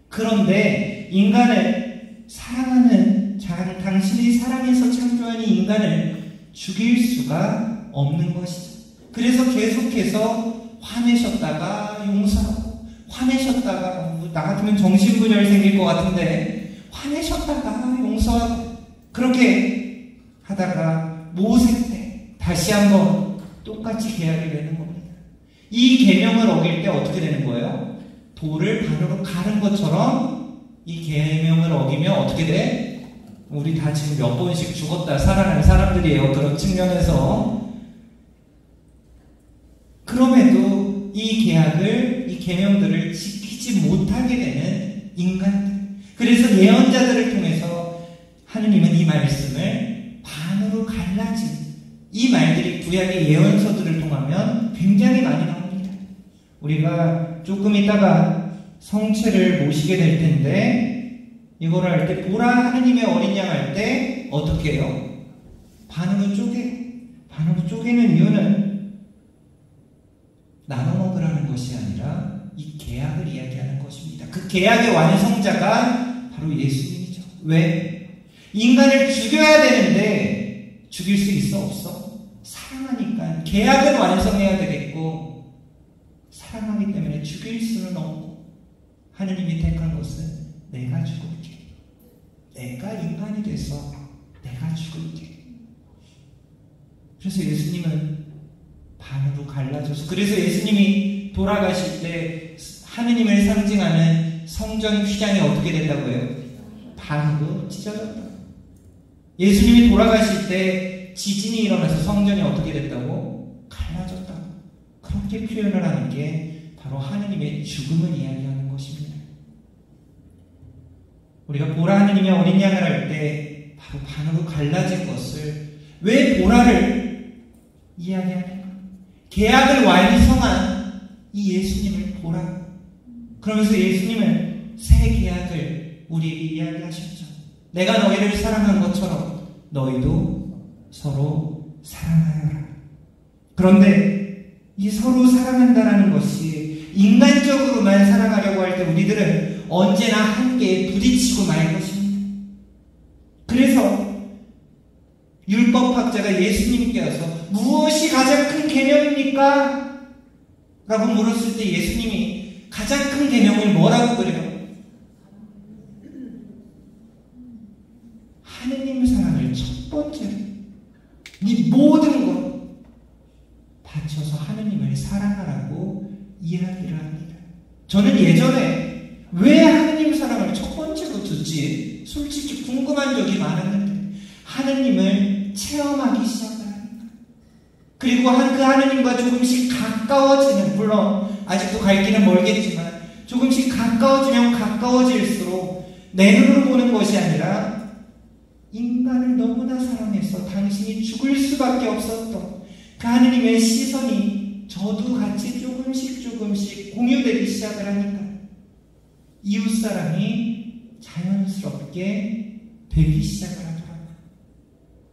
그런데 인간을 사랑하는 당신이 사랑해서 창조한 이 인간을 죽일 수가 없는 것이죠. 그래서 계속해서 화내셨다가 용서하고, 화내셨다가, 나 같으면 정신분열 생길 것 같은데, 화내셨다가 용서하고, 그렇게 하다가 모세 때 다시 한번 똑같이 계약을 맺는 겁니다. 이 계명을 어길 때 어떻게 되는 거예요? 돌을 반으로 가른 것처럼 이 계명을 어기면 어떻게 돼? 우리 다 지금 몇 번씩 죽었다 살아난 사람들이에요. 그런 측면에서. 그럼에도 이 계명들을 지키지 못하게 되는 인간들. 그래서 예언자들을 통해서 하느님은 이 말씀을 반으로 갈라진, 이 말들이 구약의 예언서들을 통하면 굉장히 많이 나옵니다. 우리가 조금 있다가 성체를 모시게 될 텐데, 이거를 할 때 보라 하느님의 어린 양 할 때 어떻게 해요? 반으로 쪼개는 이유는 나눠 먹으라는 것이 아니라 이 계약을 이야기하는 것입니다. 그 계약의 완성자가 바로 예수님이죠. 왜? 인간을 죽여야 되는데 죽일 수 있어? 없어? 사랑하니까 계약은 완성해야 되겠고, 사랑하기 때문에 죽일 수는 없고, 하느님이 택한 것은 내가 죽을게, 내가 인간이 돼서 내가 죽을게. 그래서 예수님은 반으로 갈라져서, 그래서 예수님이 돌아가실 때 하느님을 상징하는 성전 휘장이 어떻게 된다고 해요? 반으로 찢어졌다. 예수님이 돌아가실 때 지진이 일어나서 성전이 어떻게 됐다고? 갈라졌다고. 그렇게 표현을 하는 게 바로 하느님의 죽음을 이야기하는 것입니다. 우리가 보라 하느님의 어린 양을 할 때 바로 반으로 갈라진 것을, 왜 보라를 이야기하는가? 계약을 완성한 이 예수님을 보라. 그러면서 예수님은 새 계약을 우리에게 이야기하셨죠. 내가 너희를 사랑한 것처럼 너희도 서로 사랑하여라. 그런데 이 서로 사랑한다라는 것이 인간적으로만 사랑하려고 할 때 우리들은 언제나 한계에 부딪히고 말 것입니다. 그래서 율법학자가 예수님께 와서 무엇이 가장 큰 계명입니까? 라고 물었을 때 예수님이 가장 큰 계명을 뭐라고 그래요? 하느님 사랑을 첫 번째로, 네 모든 것 바쳐서 하느님을 사랑하라고 이야기를 합니다. 저는 예전에 왜 하느님 사랑을 첫 번째로 두지? 솔직히 궁금한 적이 많았는데, 하느님을 체험하기 시작하니까, 그리고 그 하느님과 조금씩 가까워지는, 물론 아직도 갈 길은 멀겠지만 조금씩 가까워지면 가까워질수록 내 눈으로 보는 것이 아니라 인간을 너무나 사랑해서 당신이 죽을 수밖에 없었던 그 하느님의 시선이 저도 같이 조금씩 공유되기 시작을 하니까 이웃사랑이 자연스럽게 되기 시작을 하더라고요.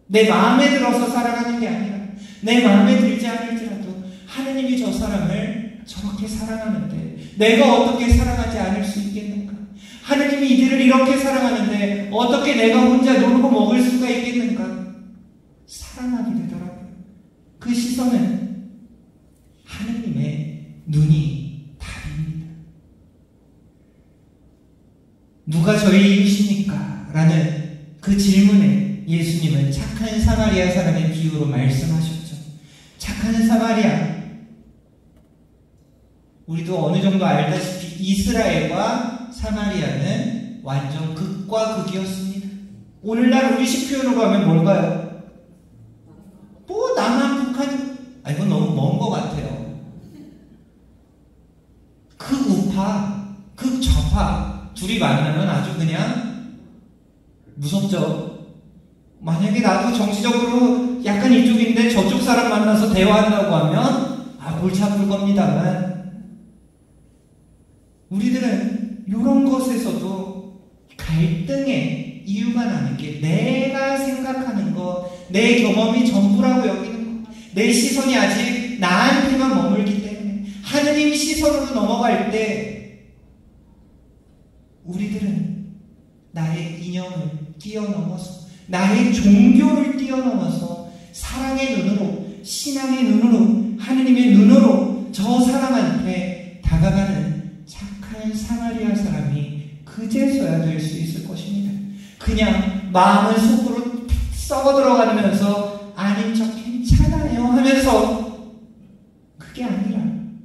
내 마음에 들어서 사랑하는 게 아니라 내 마음에 들지 않을지라도 하느님이 저 사람을 저렇게 사랑하는데 내가 어떻게 사랑하지 않을 수 있겠는가? 하느님이 이들을 이렇게 사랑하는데 어떻게 내가 혼자 놀고 먹을 수가 있겠는가? 사랑하게 되더라고요. 그 시선은 하느님의 눈이 답입니다. 누가 저희 이웃입니까? 라는 그 질문에 예수님은 착한 사마리아 사람의 비유로 말씀하셨죠. 착한 사마리아, 우리도 어느 정도 알다시피 이스라엘과 사마리아는 완전 극과 극이었습니다. 오늘날 우리식 표현으로 하면 뭘까요? 뭐 남한, 북한, 이건 너무 먼 것 같아요. 극우파, 극좌파 둘이 만나면 아주 그냥 무섭죠. 만약에 나도 정치적으로 약간 이쪽인데 저쪽 사람 만나서 대화한다고 하면 골치 아플 겁니다만, 우리들은 이런 것에서도 갈등의 이유가 나는 게 내가 생각하는 것, 내 경험이 전부라고 여기는 것, 내 시선이 아직 나한테만 머물기 때문에 하느님 시선으로 넘어갈 때 우리들은 나의 이념을 뛰어넘어서, 나의 종교를 뛰어넘어서 사랑의 눈으로, 신앙의 눈으로, 하느님의 눈으로 저 사람한테 다가가는 착한 사마리아 사람이 그제서야 될 수 있을 것입니다. 그냥 마음을 속으로 썩어 들어가면서 아닌 척 괜찮아요 하면서, 그게 아니라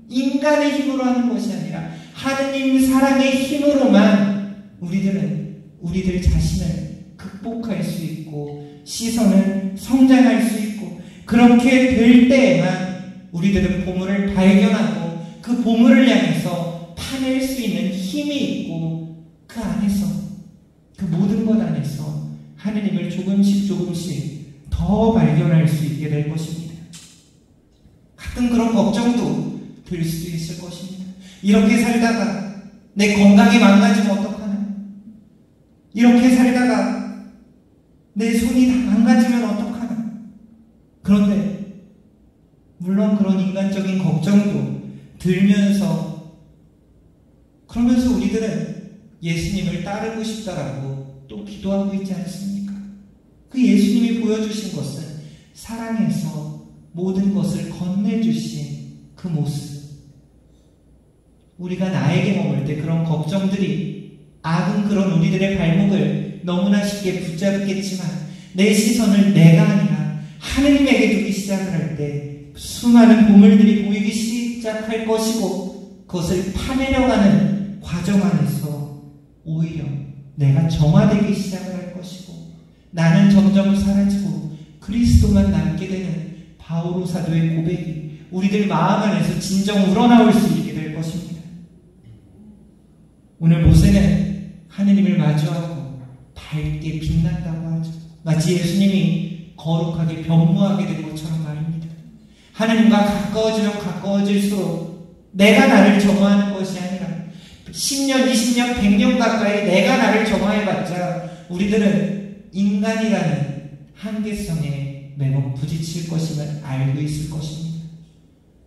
인간의 힘으로 하는 것이 아니라 하느님 사랑의 힘으로만 우리들은 우리들 자신을 극복할 수 있고 시선을 성장할 수 있고, 그렇게 될 때에만 우리들은 보물을 발견하고 그 보물을 향해서 파낼 수 있는 힘이 있고, 그 안에서, 그 모든 것 안에서 하느님을 조금씩 더 발견할 수 있게 될 것입니다. 가끔 그런 걱정도 들 수도 있을 것입니다. 이렇게 살다가 내 건강이 망가지면 어떡하나? 이렇게 살다가 내 손이 다 망가지면 어떡하나? 그런데 물론 그런 인간적인 걱정도 들면서, 그러면서 우리들은 예수님을 따르고 싶다라고 또 기도하고 있지 않습니까? 그 예수님이 보여주신 것은 사랑해서 모든 것을 건네주신 그 모습. 우리가 나에게 머물 때 그런 걱정들이, 악은 그런 우리들의 발목을 너무나 쉽게 붙잡겠지만, 내 시선을 내가 아니라 하느님에게 두기 시작을 할 때 수많은 보물들이 보이기 시작할 것이고, 그것을 파내려가는 과정 안에서 오히려 내가 정화되기 시작을 할 것이고, 나는 점점 사라지고 그리스도만 남게 되는 바오로 사도의 고백이 우리들 마음 안에서 진정 우러나올 수 있게 될 것입니다. 오늘 모세는 하느님을 마주하고 밝게 빛난다고 하죠. 마치 예수님이 거룩하게 변모하게 된 것처럼 말입니다. 하느님과 가까워지면 가까워질수록 내가 나를 정화하는 것이 아니라 10년, 20년, 100년 가까이 내가 나를 정화해봤자 우리들은 인간이라는 한계성에 매번 부딪힐 것임을 알고 있을 것입니다.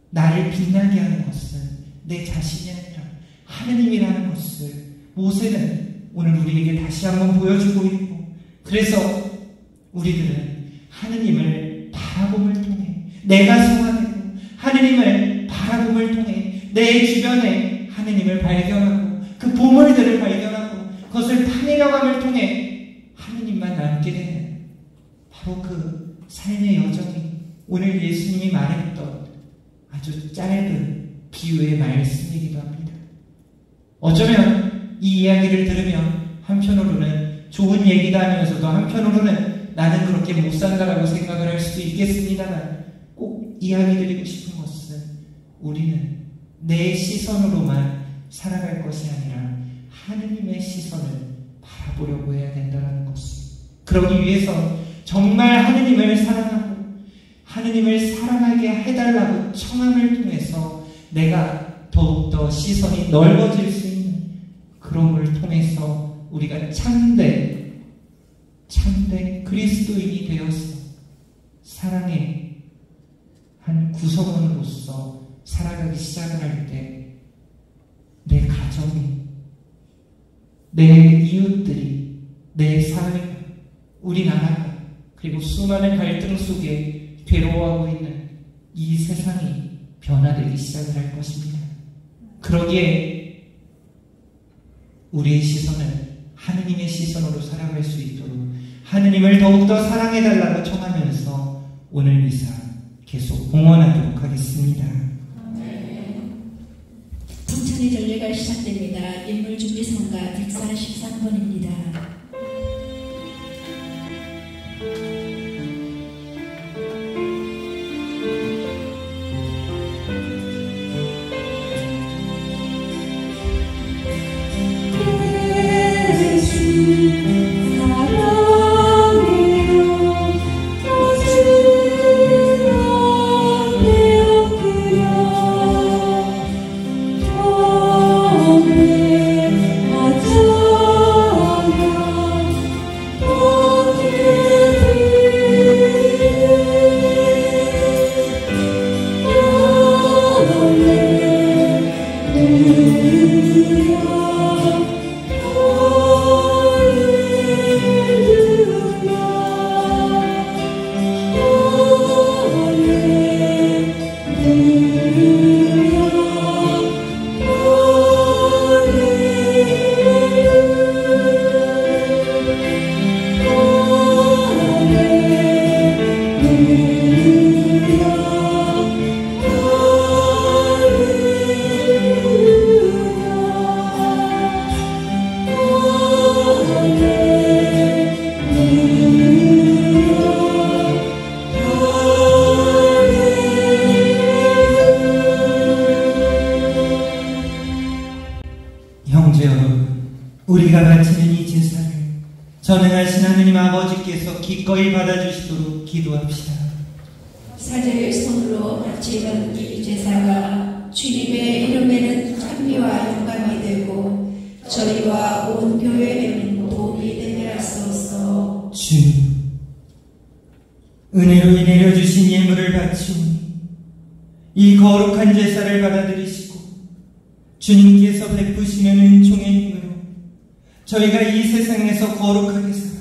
나를 빛나게 하는 것은 내 자신이 아니라 하느님이라는 것을 모세는 오늘 우리에게 다시 한번 보여주고 있고, 그래서 우리들은 하느님을 바라봄을 통해 내가 성화되고, 하느님을 바라봄을 통해 내 주변에 하느님을 발견하고 그 보물들을 발견하고 그것을 파내려감을 통해 하느님만 남게 되는 바로 그 삶의 여정이 오늘 예수님이 말했던 아주 짧은 비유의 말씀이기도 합니다. 어쩌면 이 이야기를 들으면 한편으로는 좋은 얘기다 하면서도 한편으로는 나는 그렇게 못 산다라고 생각을 할 수도 있겠습니다만, 꼭 이야기 드리고 싶은 것은 우리는 내 시선으로만 살아갈 것이 아니라 하느님의 시선을 바라보려고 해야 된다는 것을, 그러기 위해서 정말 하느님을 사랑하고 하느님을 사랑하게 해달라고 청함을 통해서 내가 더욱더 시선이 넓어질 수 있는, 그런 통해서 우리가 참된 그리스도인이 되어서 사랑의 한 구성원으로서 살아가기 시작을 할 때 내 가정이, 내 이웃들이, 내 사회가, 우리나라가, 그리고 수많은 갈등 속에 괴로워하고 있는 이 세상이 변화되기 시작을 할 것입니다. 그러기에 우리의 시선을 하느님의 시선으로 살아갈 수 있도록 하느님을 더욱더 사랑해달라고 청하면서 오늘 미사 계속 봉헌하도록 하겠습니다. 성찬의 전례가 시작됩니다. 인물준비성가 143번입니다. 사랑해요, 아버지께서 기꺼이 받아주시도록 기도합시다. 사제를 손으로 바치는 이 제사가 주님의 이름에는 찬미와 영광이 되고 저희와 온 교회에는 도움이 되게 하소서. 주님, 은혜로 내려주신 예물을 바치오니 이 거룩한 제사를 받아들이시고 주님께서 베푸시는 은총의 힘으로 저희가 이 세상에서 거룩하게 살아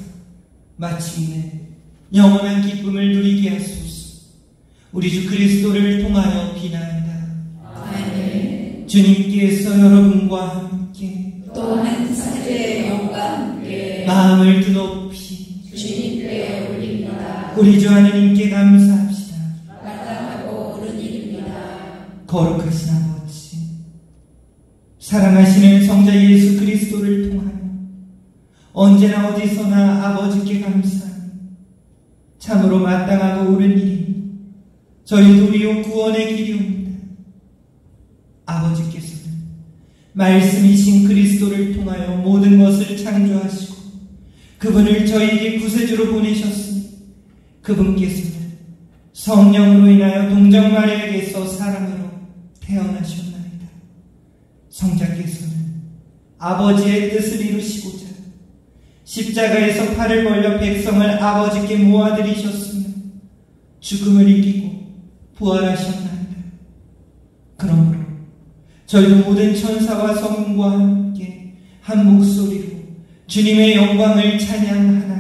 마침내 영원한 기쁨을 누리게 하소서. 우리 주 그리스도를 통하여 비나이다. 아멘. 주님께서 여러분과 함께 또한 사제의 영과 함께 마음을 드높이 주님께 올립니다. 우리 주 하느님께 감사합시다. 마땅하고 옳은 일입니다. 거룩하신 아버지, 사랑하시는 성자 예수 그리스도를 통하여 언제나 어디서나 아버지께 감사하니 참으로 마땅하고 옳은 일입니다. 저희 도리오 구원의 길이옵니다. 아버지께서는 말씀이신 그리스도를 통하여 모든 것을 창조하시고 그분을 저희에게 구세주로 보내셨으니 그분께서는 성령으로 인하여 동정 마리아에게서 사람으로 태어나셨나이다. 성자께서는 아버지의 뜻을 이루시고자 십자가에서 팔을 벌려 백성을 아버지께 모아들이셨으며 죽음을 이기고 부활하셨나이다. 그러므로 저희도 모든 천사와 성문과 함께 한 목소리로 주님의 영광을 찬양하나이다.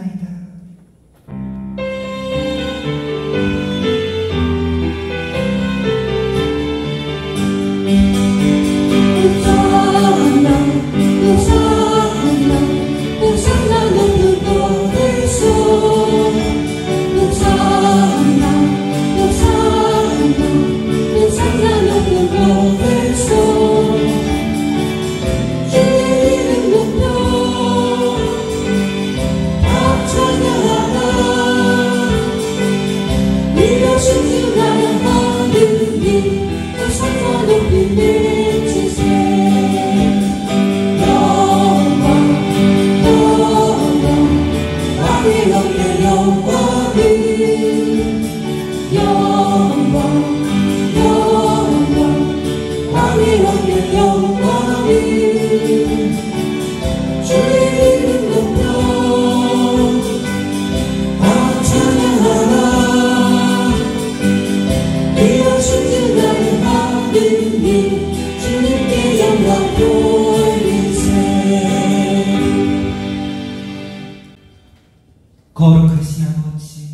거룩하신 아버지,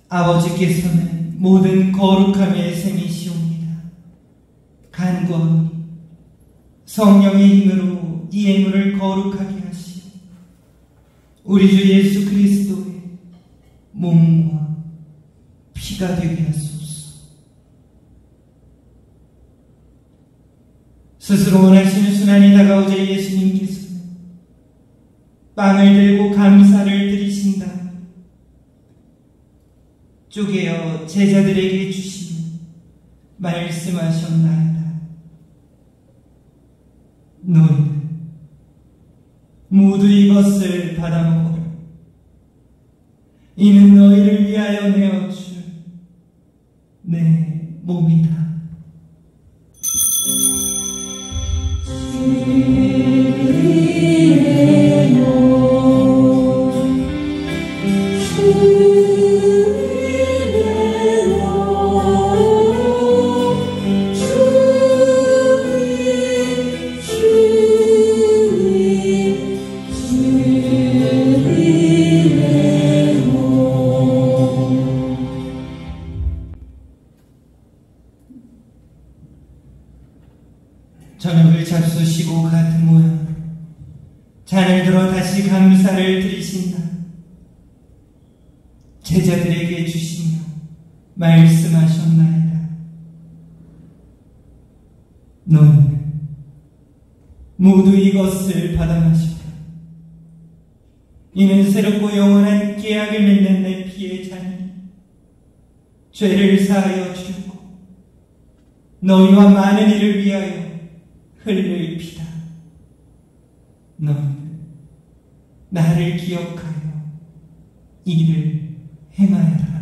아버지께서는 모든 거룩함의 셈이시옵니다. 간구하오니 성령의 힘으로 이 예물을 거룩하게 하시고 우리 주 예수 그리스도의 몸과 피가 되게 하소서. 스스로 원하시는 순환이 다가오자 예수님께서는 빵을 들고 감사를 드리신 다음 쪼개어 제자들에게 주시며 말씀하셨나이다. 너희는 모두 이것을 받아 먹어라. 이는 너희를 위하여 내어줄 내 몸이다. 저녁을 잡수시고 같은 모양으로 잔을 들어 다시 감사를 드리신다. 제자들에게 주시며 말씀하셨나이다. 너희는 모두 이것을 받아 마시라. 이는 새롭고 영원한 계약을 맺는 내 피의 잔이 죄를 사하여 주려고 너희와 많은 이를 위하여 흘릴 피다. 너희는 나를 기억하여 이를 행하여라.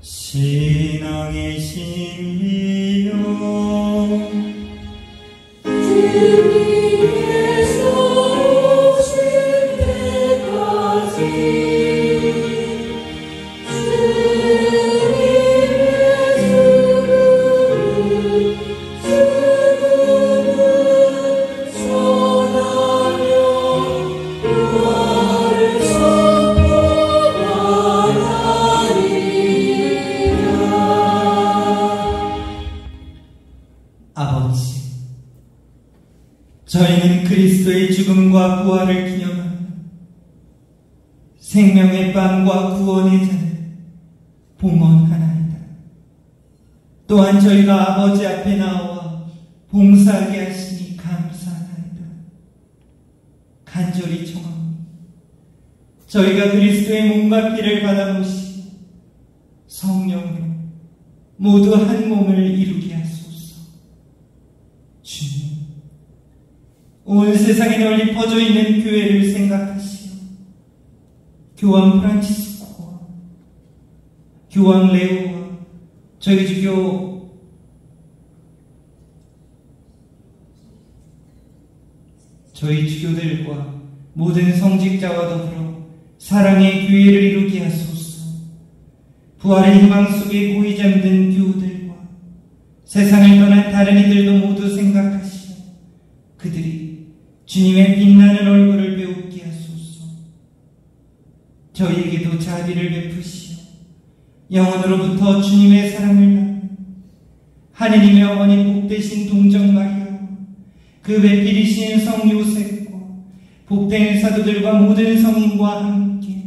신앙의 신이여 주님께서 오실 때까지 주님의 전하며 부활을 아버지, 저희는 그리스도의 죽음과 부활을 기념하며 생명의 빵과 구원의 잔을 봉헌하나이다. 또한 저희가 아버지 앞에 나와 봉사하게 하시니 감사하나이다. 간절히 청하오니 저희가 그리스도의 몸과 피를 받아 모시고 성령으로 모두 한 몸을 이루게 하소서. 주님, 온 세상에 널리 퍼져 있는 교회를 생각하시오. 교황 프란치스코와 교황 레오와 저희 주교 저희 주교들과 모든 성직자와 더불어 사랑의 교회를 이루게 하소서. 부활의 희망 속에 고이 잠든 교우들과 세상을 떠난 다른 이들도 모두 생각하시오. 그들이 주님의 빛나는 얼굴을 배우게 하소서. 저희에게도 자비를 베푸시오. 영원으로부터 주님의 사랑을 받는 하느님의 어머니 복되신 동정 마리아와 그 배필이신 성 요셉과 복된 사도들과 모든 성인과 함께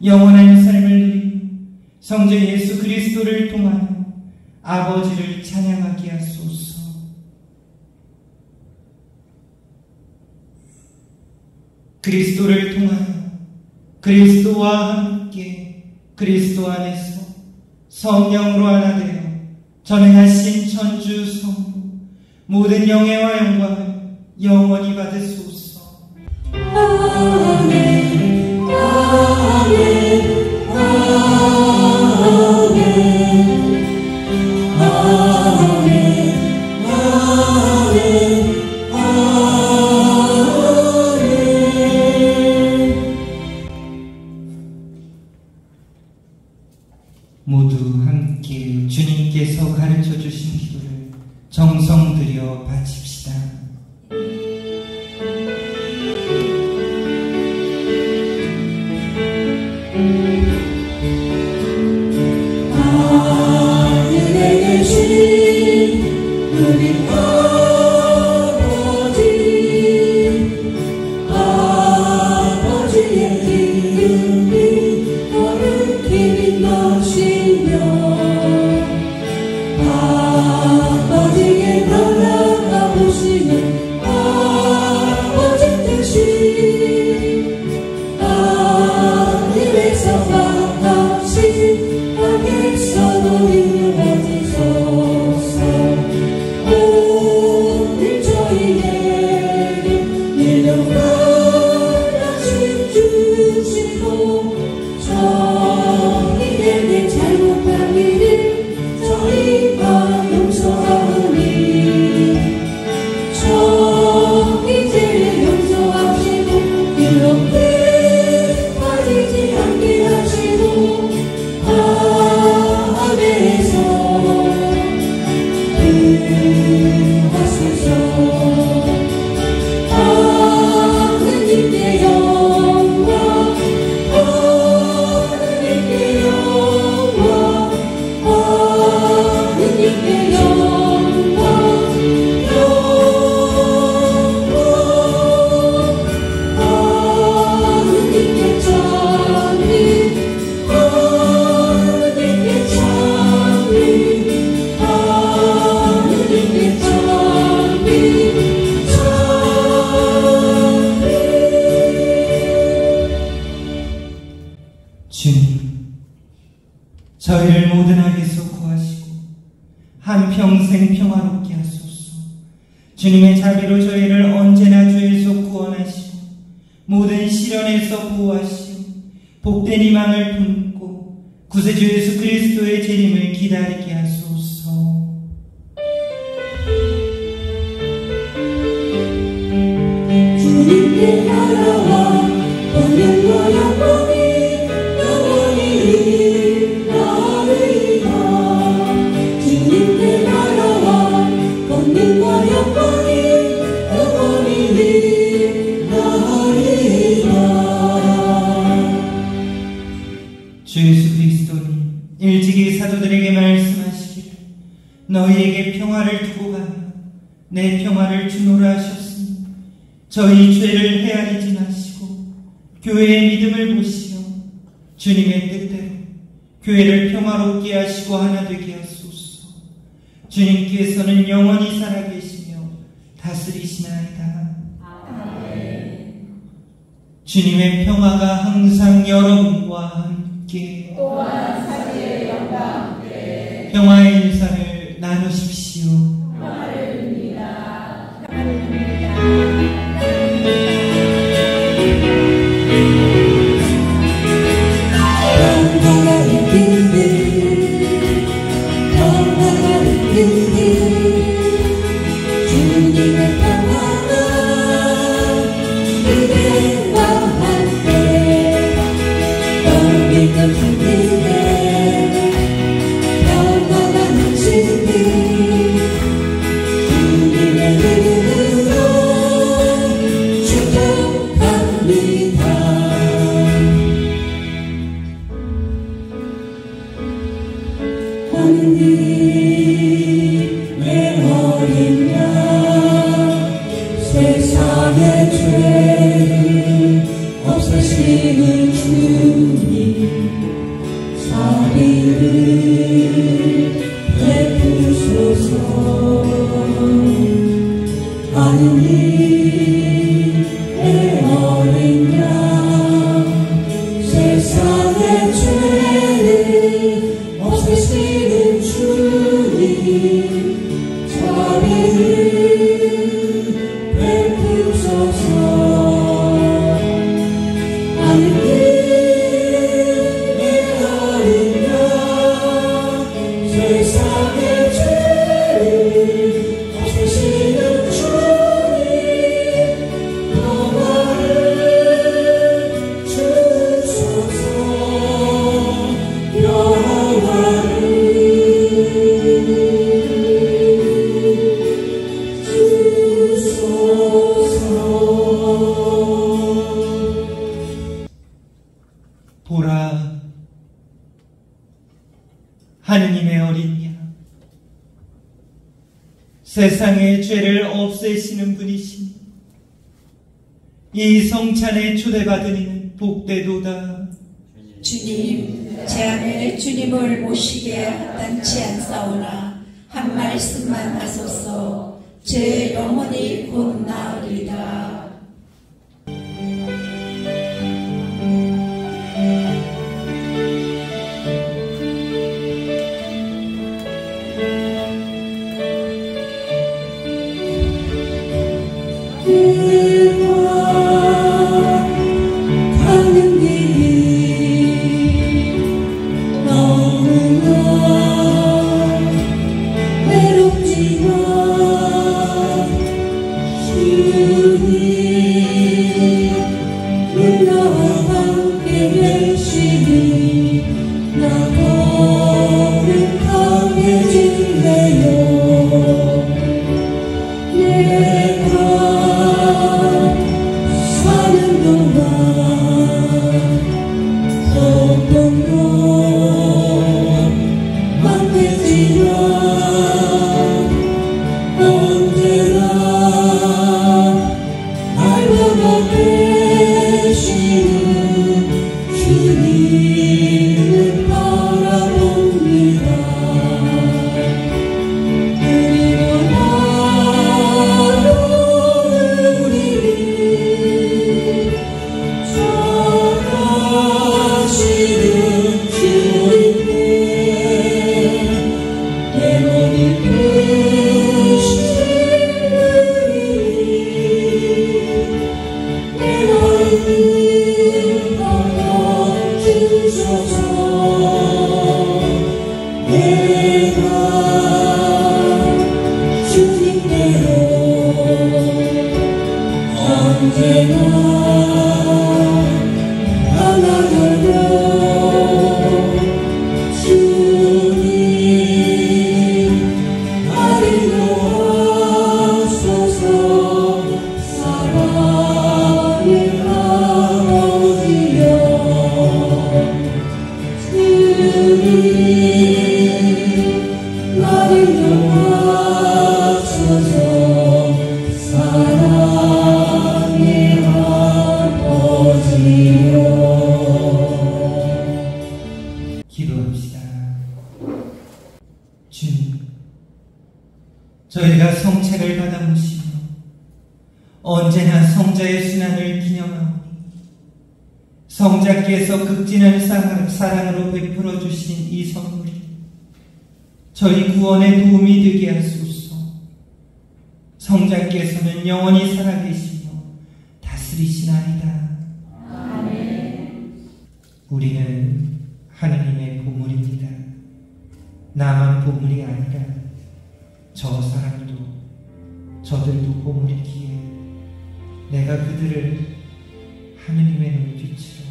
영원한 삶을 누리며 성자 예수 그리스도를 통하여 아버지를 찬양하게 하소서. 그리스도를 통하여 그리스도와 함께 그리스도 안에서 성령으로 하나 되어 전능하신 천주 성부 모든 영예와 영광을 영원히 받으소서. 아멘, 아멘, 아멘, 아멘, 아멘. 모두 함께 주님께서 가르쳐 주신 기도를 정성 들여 바칩시다. 하늘에 계신 우리 아버지의 이름이 거룩히 빛나시며 아버지의 나라가 주님, 저희를 모든 악에서 구하시고 한평생 평화롭게 하소서. 주님의 자비로 저희를 언제나 죄에서 구원하시고 모든 시련에서 보호하시오. 복된 희망을 품고 구세주 예수 그리스도의 재림을 기다리게 하소서. 주님께 나라와 권능과 영광이 영원히 나으리라. 주님께 나라와 권능과 영광이 영원히 나으리라. 주 예수 그리스도님, 일찍이 사도들에게 말씀하시기를 너희에게 평화를 두고 가며 내 평화를 주노라 하셨으니 저희 죄를 헤아리지 마시고 교회의 믿음을 보시어 주님의 뜻대로 교회를 평화롭게 하시고 하나 되게 하소서. 주님께서는 영원히 살아계시며 다스리시나이다. 주님의 평화가 항상 여러분과 함께 또한 사제의 영광과 함께 평화의 인사를 나누십시오. 평화를 빕니다. 평화를 빈들 평화를 빈들 주님의 평화가 그대와 함께 너를 곁에 평화가 넘치길 주님의 이름으로 축복합니다. 하느님의 어린 양 세상의 죄를 없애시는 주님 자비를 베푸소서. 하느님의 어린 양 세상의 죄를 없애시는 주님 자비를 베푸소서. 하느님의 어린 양 세상의 죄를 없애시는 주님 평화를 주소서. 보라, 하느님의 어린 양, 세상의 죄를 없애시는 분이시니 이 성찬에 초대받은 이는 복되도다. 주님, 제 안에 주님을 모시게 합당치 않사오나 한 말씀만 하소서. 제 영혼이 곧 나으리다. 가는 길이 너무나 외롭지만 주님 기도합시다. 주님, 저희가 성체를 받아 모시며 언제나 성자의 순환을 기념하오니 성자께서 극진한 사랑으로 베풀어 주신 이 선물이 저희 구원에 도움이 되게 하소서. 성자께서는 영원히 살아계시며 다스리시나이다. 우리는 하느님의 보물입니다. 나만 보물이 아니라 저 사람도 저들도 보물이기에 내가 그들을 하느님의 눈빛으로,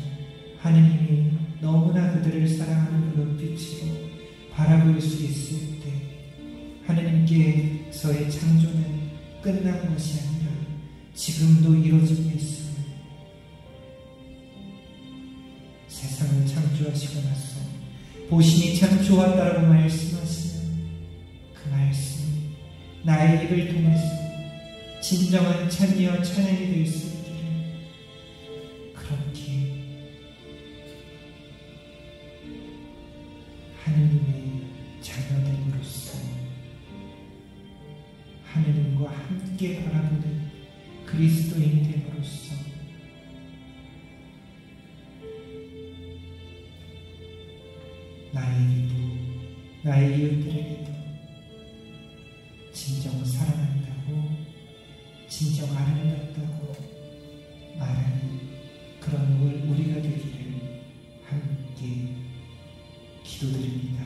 하느님이 너무나 그들을 사랑하는 그 눈빛으로 바라볼 수 있을 때 하느님께서의 창조는 끝난 것이 아니라 지금도 이루어지고 있습니다. 세상을 창조하시고 나서 보시니 참 좋았다라고 말씀하시는 그 말씀이 나의 입을 통해서 진정한 찬미와 찬양이 될 수 있기를 그렇게 하느님의 자녀됨으로써 하느님과 함께 바라보는 그리스도인 됨으로써 나에게도 나의 이웃들에게도 진정 사랑한다고, 진정 아름답다고 말하는 그런 우리가 되기를 함께 기도드립니다.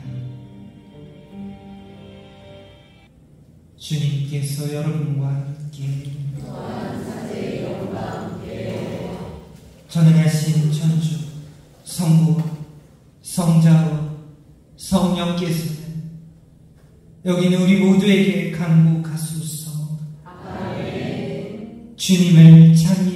주님께서 여러분과 함께 전능하신 천주 성부 성자와 성령께서는 여기는 우리 모두에게 강복하소서. 주님을 찬미